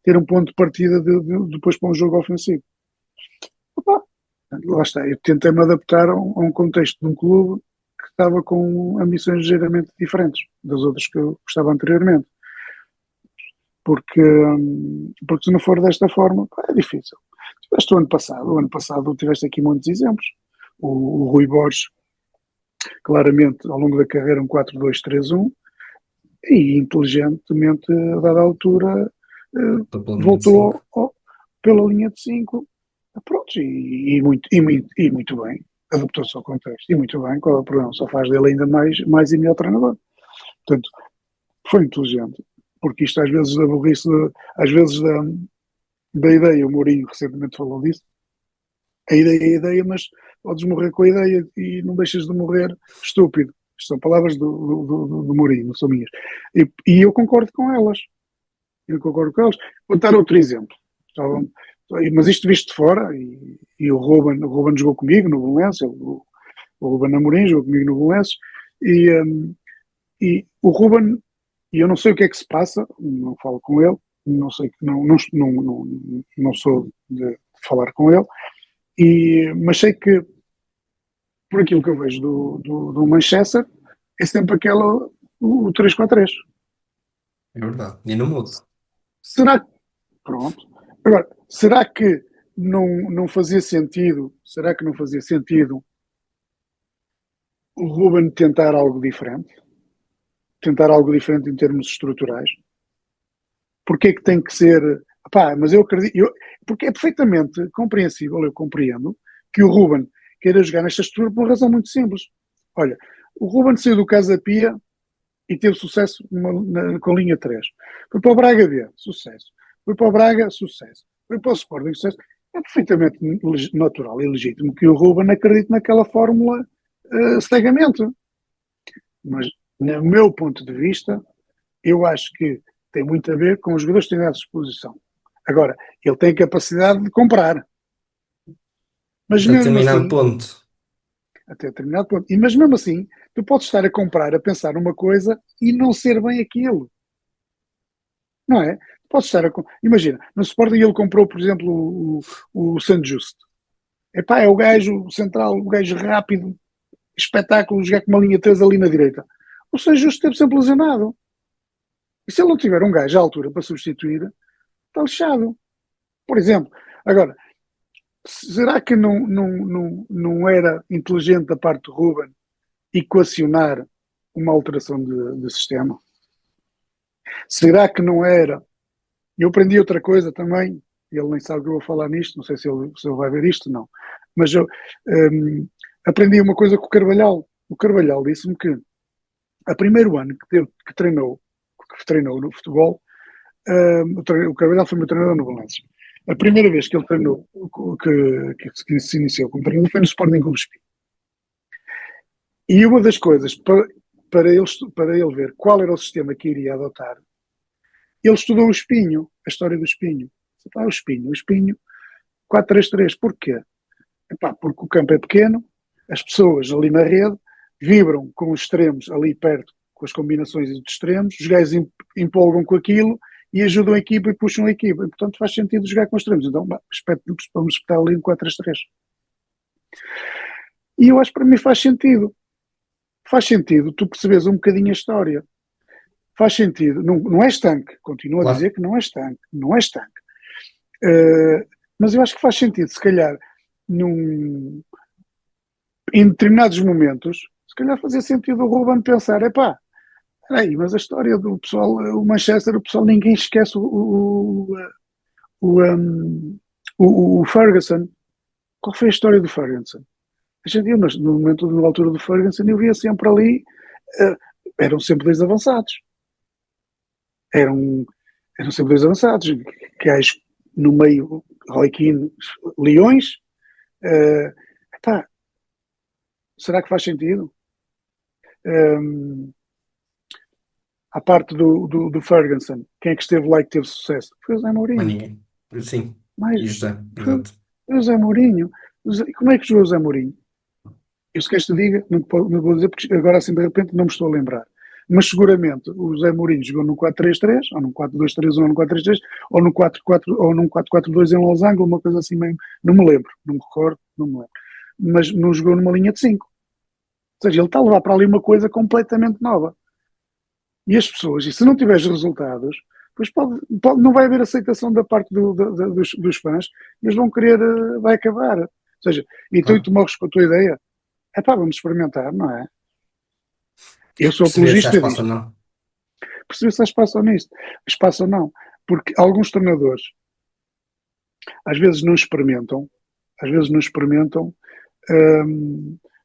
ter um ponto de partida depois para um jogo ofensivo. Lá está, eu tentei-me adaptar a um contexto de um clube que estava com ambições ligeiramente diferentes das outras que eu gostava anteriormente. Porque se não for desta forma, é difícil. Tiveste o ano passado tiveste aqui muitos exemplos. O Rui Borges, claramente, ao longo da carreira, um 4-2-3-1, e inteligentemente, a dada altura, voltou pela linha de 5. Pronto, e muito bem. Adaptou-se ao contexto. E muito bem, qual é o problema? Só faz dele ainda mais e melhor treinador. Portanto, foi inteligente. Porque isto às vezes aborrece, às vezes da ideia, o Mourinho recentemente falou disso, a ideia é a ideia, mas podes morrer com a ideia e não deixas de morrer estúpido. Isto são palavras do Mourinho, não são minhas. E eu concordo com elas. Vou dar outro exemplo. Mas isto visto de fora, e o Ruben jogou comigo no Belenenses, o Ruben Amorim jogou comigo no Belenenses, e o Ruben, e eu não sei o que é que se passa, não falo com ele, não sei, não sou de falar com ele, mas sei que, por aquilo que eu vejo do Manchester, é sempre o 3-4-3. É verdade, e não muda. Pronto. Agora, será que não fazia sentido? Será que não fazia sentido o Ruben tentar algo diferente? Tentar algo diferente em termos estruturais? Porque é que tem que ser... mas eu acredito... porque é perfeitamente compreensível, eu compreendo, que o Ruben queira jogar nesta estrutura por uma razão muito simples. Olha, o Ruben saiu do Casa Pia e teve sucesso com linha 3. Foi para o Braga B, sucesso. Foi para o Braga, sucesso. Foi para o Sporting, sucesso. É perfeitamente natural e legítimo que o Ruben acredite naquela fórmula cegamente. Mas, no meu ponto de vista, eu acho que tem muito a ver com os jogadores que têm à disposição. Agora, ele tem capacidade de comprar. Mas Até determinado ponto. Até determinado ponto. Mas mesmo assim, tu podes estar a comprar, a pensar numa coisa e não ser bem aquilo. Não é? Podes estar Imagina, no Sporting ele comprou, por exemplo, o San Justo. É o gajo central, o gajo rápido, espetáculo, jogar com uma linha 3 ali na direita. O San Justo esteve sempre lesionado. E se ele não tiver um gajo à altura para substituir, está lixado. Por exemplo, agora, será que não era inteligente da parte do Ruben equacionar uma alteração de sistema? Será que não era? Eu aprendi outra coisa também, ele nem sabe que eu vou falar nisto, não sei se ele vai ver isto, não. Mas eu aprendi uma coisa com o Carvalhal. O Carvalhal disse-me que a primeiro ano que treinou no futebol, o Carvalhal foi meu treinador no Valência. A primeira vez que ele treinou, que se iniciou como treinador, foi no Sporting Clube Espinho. E uma das coisas para ele ver qual era o sistema que iria adotar, ele estudou o Espinho, a história do Espinho. O Espinho 4-3-3. Porquê? Porque o campo é pequeno, as pessoas ali na rede vibram com os extremos ali perto, com as combinações de extremos, os gajos empolgam com aquilo e ajudam a equipa e puxam a equipa. E, portanto, faz sentido jogar com extremos. Então, vamos espetar ali um 4-3-3. E eu acho que para mim faz sentido. Faz sentido tu percebes um bocadinho a história. Faz sentido. Não é estanque. Continuo a dizer que não é estanque. Não é estanque. Mas eu acho que faz sentido, se calhar, em determinados momentos, se calhar fazia sentido o Ruben pensar, peraí, mas a história do pessoal, o Manchester, o pessoal, ninguém esquece o Ferguson. Qual foi a história do Ferguson? A gente, na altura do Ferguson, eu via sempre ali, eram sempre dois avançados. Eram sempre dois avançados, gajos no meio, Roy Keane, Leões. Será que faz sentido? À parte do Ferguson, quem é que esteve lá e que teve sucesso? Foi o Zé Mourinho. Mas ninguém. Sim, Mas e José, foi exato. o Zé Mourinho. Como é que jogou o Zé Mourinho? Eu se queres te diga, não vou dizer porque agora assim de repente não me estou a lembrar. Mas seguramente o Zé Mourinho jogou no 4-3-3, ou no 4-2-3-1, ou no 4-3-3, ou no 4-4, ou num 4-4-2 em losango, uma coisa assim mesmo. Não me lembro, não me recordo, não me lembro. Mas não jogou numa linha de 5. Ou seja, ele está a levar para ali uma coisa completamente nova. E as pessoas, e se não tiveres resultados, pois não vai haver aceitação da parte dos fãs, eles vão querer, vai acabar. Ou seja, então tu morres com a tua ideia. Vamos experimentar, não é? Eu sou Perceber se há apologista espaço ou disto. não. Perceber se há espaço ou não. Porque alguns treinadores às vezes não experimentam,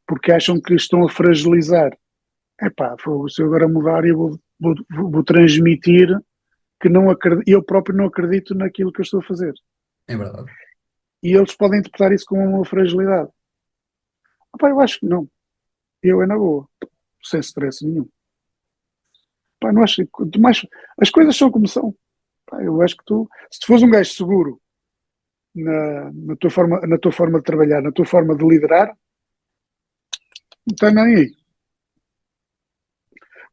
porque acham que estão a fragilizar. Se eu agora mudar, eu vou transmitir que não acredito, eu próprio não acredito naquilo que eu estou a fazer. É verdade. E eles podem interpretar isso como uma fragilidade. Eu acho que não. Eu é na boa, sem stress nenhum. Não acho que quanto mais as coisas são como são. Eu acho que se tu fores um gajo seguro na tua forma de trabalhar, na tua forma de liderar, não está nem aí.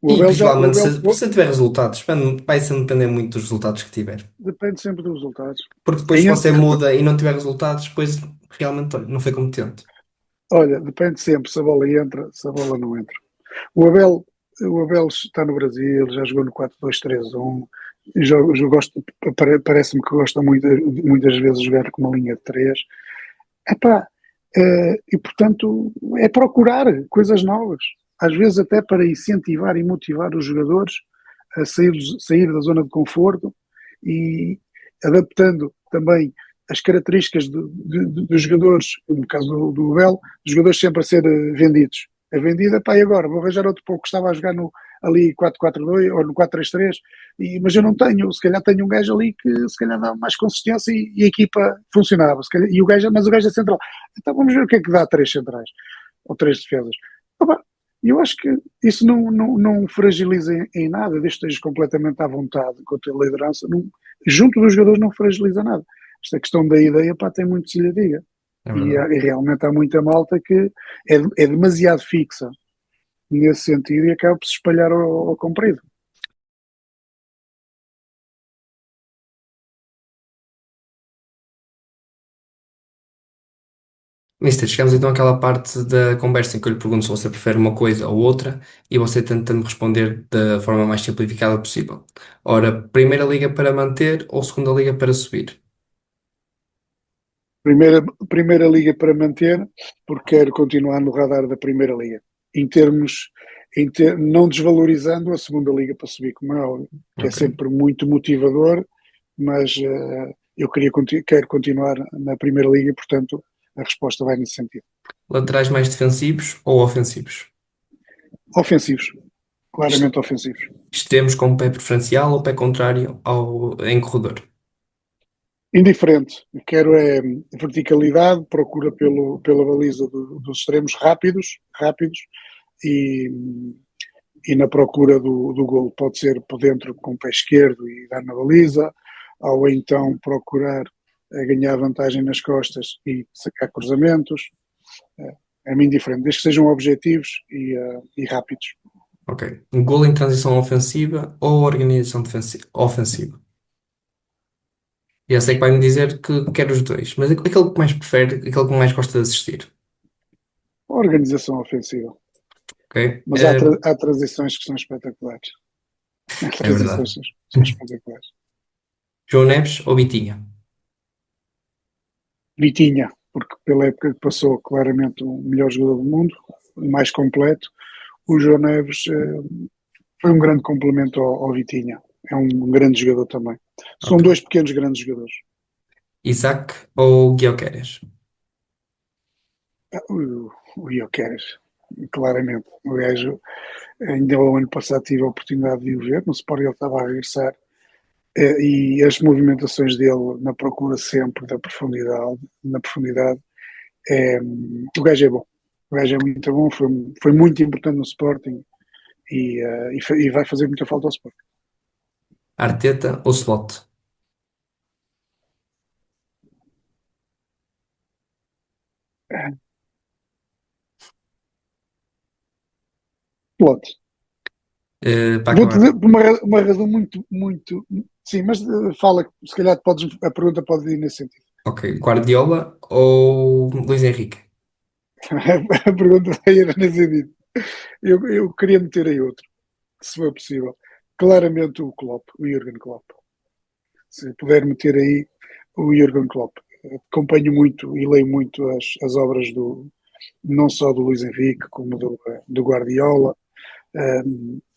E principalmente se tiver resultados, vai sempre depender muito dos resultados que tiver. Depende sempre dos resultados. Porque depois se você muda e não tiver resultados, depois realmente olha, não foi competente. Olha, depende sempre se a bola entra, se a bola não entra. O Abel está no Brasil, já jogou no 4-2-3-1. Parece-me que gosta muitas vezes de jogar com uma linha de 3. E portanto é procurar coisas novas. Às vezes até para incentivar e motivar os jogadores a sair da zona de conforto e adaptando também as características dos jogadores, no caso do Abel, dos jogadores sempre a ser vendidos. É vendida, e agora vou arranjar outro pouco que estava a jogar ali 4-4-2 ou no 4-3-3, mas eu não tenho, se calhar tenho um gajo ali que se calhar dá mais consistência e a equipa funcionava, calhar, mas o gajo é central. Então vamos ver o que é que dá 3 centrais ou 3 defesas. Eu acho que isso não fragiliza em nada, desde que estejas completamente à vontade com a tua liderança, junto dos jogadores não fragiliza nada. Esta questão da ideia, tem muito que se lhe diga. E realmente há muita malta que é demasiado fixa nesse sentido e acaba por se espalhar ao comprido. Mister, chegamos então àquela parte da conversa em que eu lhe pergunto se você prefere uma coisa ou outra e você tenta-me responder da forma mais simplificada possível. Ora, primeira liga para manter ou segunda liga para subir? Primeira liga para manter, porque quero continuar no radar da primeira liga. Em termos, não desvalorizando a segunda liga para subir, como é óbvio, que é Ok. sempre muito motivador, mas quero continuar na primeira liga e, portanto, a resposta vai nesse sentido. Laterais mais defensivos ou ofensivos? Ofensivos, Est- claramente ofensivos. Extremos com pé preferencial ou pé contrário em corredor? Indiferente, quero é verticalidade, procura pela baliza dos extremos rápidos e, e na procura do golo. Pode ser por dentro com o pé esquerdo e dar na baliza, ou então procurar ganhar vantagem nas costas e sacar cruzamentos. É-me indiferente, desde que sejam objetivos e rápidos. Ok. Um golo em transição ofensiva ou organização ofensiva? E eu sei que vai-me dizer que quer os dois, mas aquele que mais prefere, aquele que mais gosta de assistir. Organização ofensiva. Ok? Mas há transições que são espetaculares. Há É verdade. transições que são espetaculares. João Neves ou Vitinha? Vitinha, porque pela época que passou, claramente o melhor jogador do mundo, o mais completo. O João Neves foi um grande complemento ao Vitinha. É um grande jogador também. São Ok. dois pequenos grandes jogadores. Isaac ou Gyökeres? O Gyökeres, claramente. O gajo, ainda o ano passado tive a oportunidade de o ver, no Sport ele estava a regressar, e as movimentações dele na procura sempre da profundidade, na profundidade, o gajo é bom. O gajo é muito bom, foi muito importante no Sporting e vai fazer muita falta ao Sporting. Arteta ou Slot? Plot. Para Vou-te acabar. dizer por uma razão muito. Sim, mas fala, se calhar a pergunta pode ir nesse sentido. Ok. Guardiola ou Luís Henrique? A pergunta vai ir nesse sentido. Eu queria meter aí outro, se for possível. Claramente o Klopp, o Jürgen Klopp. Se puder meter aí o Jürgen Klopp. Acompanho muito e leio muito as obras não só do Luís Henrique, como do Guardiola,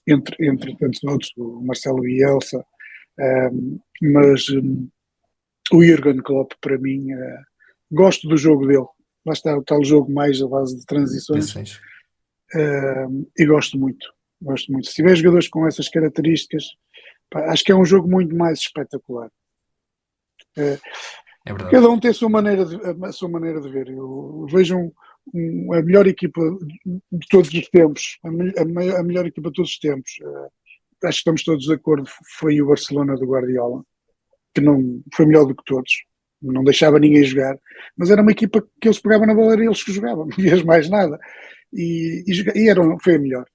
entre tantos outros, do Marcelo Bielsa, mas o Jürgen Klopp, para mim, gosto do jogo dele. Lá está o tal jogo mais à base de transições, Posições. e gosto muito. Gosto muito. Se tiver jogadores com essas características, pá, acho que é um jogo muito mais espetacular. É verdade. Cada um tem a sua maneira de ver. Eu vejo a melhor equipa de todos os tempos, a melhor equipa de todos os tempos. Acho que estamos todos de acordo. Foi o Barcelona do Guardiola, que não foi melhor do que todos. Não deixava ninguém jogar, mas era uma equipa que eles pegavam na bola e eles que jogavam, não vias mais nada. Foi a melhor.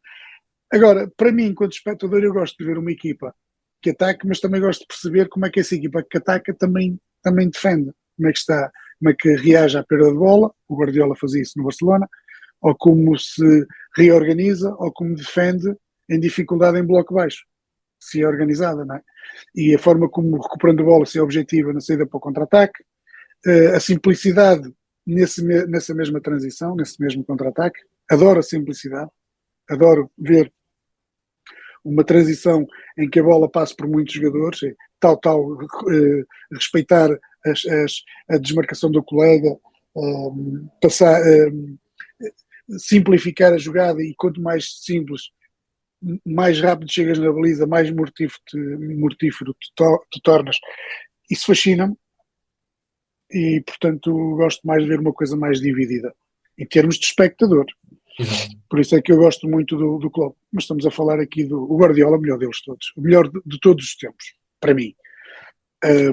Agora, para mim, enquanto espectador, eu gosto de ver uma equipa que ataque, mas também gosto de perceber como é que essa equipa que ataca também defende. Como é que está, como é que reage à perda de bola. O Guardiola fazia isso no Barcelona, ou como se reorganiza, ou como defende em dificuldade em bloco baixo, se é organizada, não é? E a forma como recuperando a bola se é objetiva na saída para o contra-ataque, a simplicidade nessa mesma transição, nesse mesmo contra-ataque. Adoro a simplicidade, adoro ver uma transição em que a bola passa por muitos jogadores, respeitar a desmarcação do colega, passar, simplificar a jogada, e quanto mais simples, mais rápido chegas na baliza, mais mortífero te tornas. Isso fascina-me e, portanto, gosto mais de ver uma coisa mais dividida, em termos de espectador. Exato. Por isso é que eu gosto muito do Klopp. Mas estamos a falar aqui do Guardiola, o melhor deles todos. O melhor de todos os tempos, para mim. Mas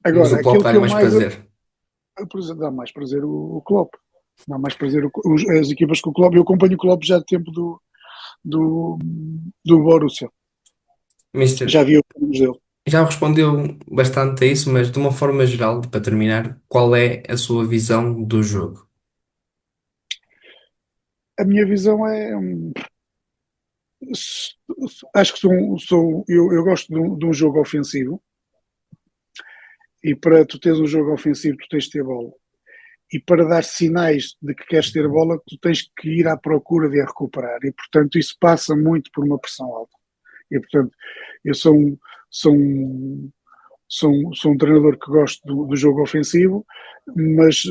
Agora, o Klopp aquilo que dá-lhe eu mais mais... prazer. Dá mais prazer o Klopp. Dá mais prazer as equipas com o Klopp. Eu acompanho o Klopp já de tempo do, do Borussia. Mister, Já vi os filmes dele. já respondeu bastante a isso, mas de uma forma geral, para terminar, qual é a sua visão do jogo? a minha visão acho que eu gosto de um jogo ofensivo, e para tu teres um jogo ofensivo tu tens de ter bola. E para dar sinais de que queres ter bola, tu tens que ir à procura de a recuperar. E, portanto, isso passa muito por uma pressão alta. E, portanto, eu sou um treinador que gosto do jogo ofensivo, mas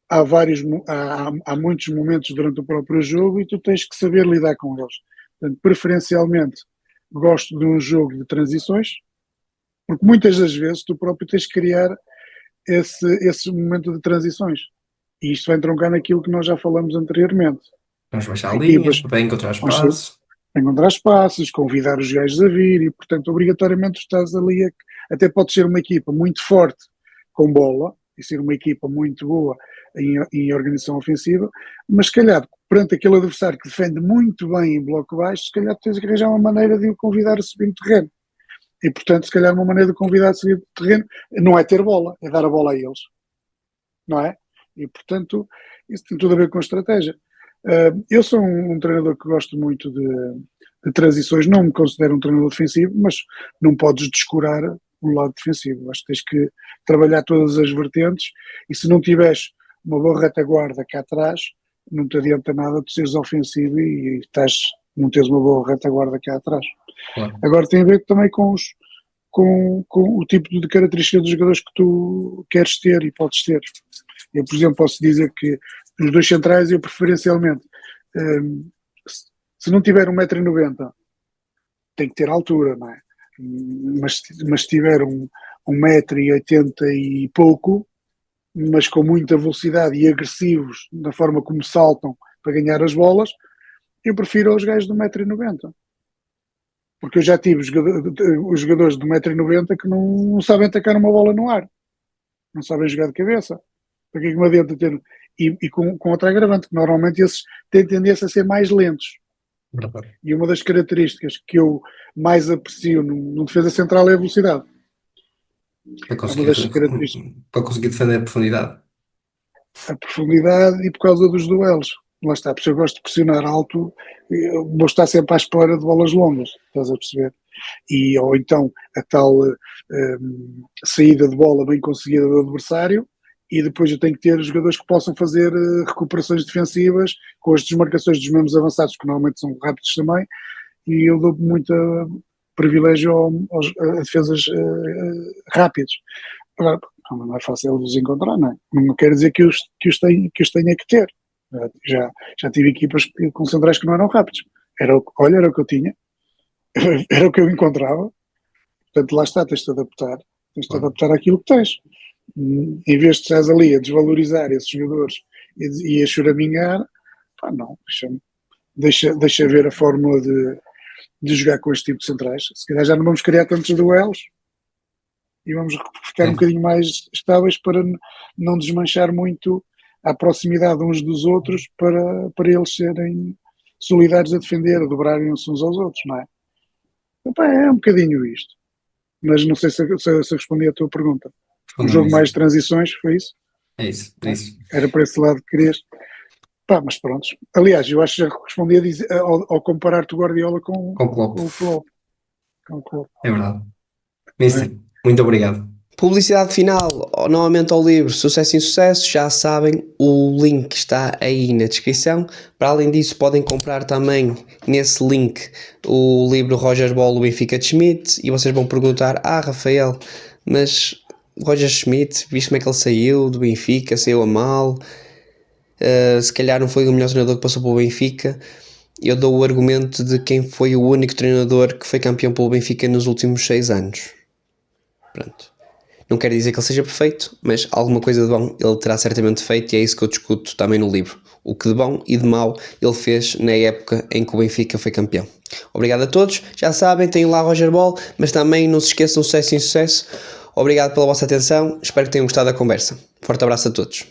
há muitos momentos durante o próprio jogo e tu tens que saber lidar com eles. Portanto, preferencialmente, gosto de um jogo de transições, porque muitas das vezes tu próprio tens que criar esse momento de transições. E isto vai entroncar naquilo que nós já falamos anteriormente. Vamos baixar Equipas linhas para encontrar vão ser- espaço. encontrar espaços, convidar os gajos a vir e, portanto, obrigatoriamente tu estás ali. Até pode ser uma equipa muito forte com bola e ser uma equipa muito boa em organização ofensiva, mas se calhar, perante aquele adversário que defende muito bem em bloco baixo, se calhar tens que arranjar uma maneira de o convidar a subir no terreno. E, portanto, se calhar uma maneira de convidar a subir no terreno não é ter bola, é dar a bola a eles. Não é? E, portanto, isso tem tudo a ver com a estratégia. Eu sou um treinador que gosto muito de transições, não me considero um treinador defensivo, mas não podes descurar o lado defensivo. Acho que tens que trabalhar todas as vertentes e se não tiveres uma boa retaguarda cá atrás, não te adianta nada tu seres ofensivo e não teres uma boa retaguarda cá atrás. Claro. Agora tem a ver também com o tipo de características dos jogadores que tu queres ter e podes ter. Eu, por exemplo, posso dizer que os dois centrais, eu preferencialmente, se não tiver 1,90m, tem que ter altura, não é? Mas se tiver 1,80m e pouco, mas com muita velocidade e agressivos na forma como saltam para ganhar as bolas, eu prefiro aos gajos de 1,90m. Porque eu já tive os jogadores de 1,90m que não sabem atacar uma bola no ar. Não sabem jogar de cabeça. Para que é que me adianta ter... E com outro agravante, que normalmente esses têm tendência a ser mais lentos. Verdade. E uma das características que eu mais aprecio no defesa central é a velocidade. Para É uma das características. para conseguir defender a profundidade. A profundidade e por causa dos duelos. Lá está, porque eu gosto de pressionar alto, eu vou estar sempre à espera de bolas longas, estás a perceber? Ou então a tal saída de bola bem conseguida do adversário, e depois eu tenho que ter jogadores que possam fazer recuperações defensivas com as desmarcações dos mesmos avançados, que normalmente são rápidos também, e eu dou muito privilégio a defesas rápidas. Agora, não é fácil de os encontrar, não é? Não quer dizer que os tenha que ter. Já tive equipas com centrais que não eram rápidos. Era o que eu tinha, era o que eu encontrava. Portanto, lá está, tens de adaptar àquilo que tens. Em vez de estás ali a desvalorizar esses jogadores e a choramingar, pá, não, deixa ver a fórmula de jogar com este tipo de centrais. Se calhar já não vamos criar tantos duelos e vamos ficar um bocadinho mais estáveis para não desmanchar muito a proximidade uns dos outros para eles serem solidários a defender, a dobrarem-se uns aos outros, não é? Então, é um bocadinho isto. Mas não sei se respondi à tua pergunta. Um jogo mais de transições, foi isso? É isso, é isso. Era para esse lado que querias. Pá, mas pronto. Aliás, eu acho que já respondi ao comparar-te o Guardiola com Com o Klopp. o Klopp. Com o Klopp. É verdade. Mister, muito obrigado. Publicidade final, novamente ao livro Sucesso em Sucesso, já sabem, o link está aí na descrição. Para além disso, podem comprar também nesse link o livro Roger Ball, do Benfica de Schmidt, e vocês vão perguntar, Rafael, mas Roger Schmidt, viste como é que ele saiu do Benfica, saiu a mal, se calhar não foi o melhor treinador que passou pelo Benfica. Eu dou o argumento de quem foi o único treinador que foi campeão pelo Benfica nos últimos 6 anos. Pronto. Não quero dizer que ele seja perfeito, mas alguma coisa de bom ele terá certamente feito, e é isso que eu discuto também no livro. O que de bom e de mau ele fez na época em que o Benfica foi campeão. Obrigado a todos, já sabem, tenho lá Roger Ball, mas também não se esqueçam Sucesso em Sucesso. Obrigado pela vossa atenção, espero que tenham gostado da conversa. Forte abraço a todos.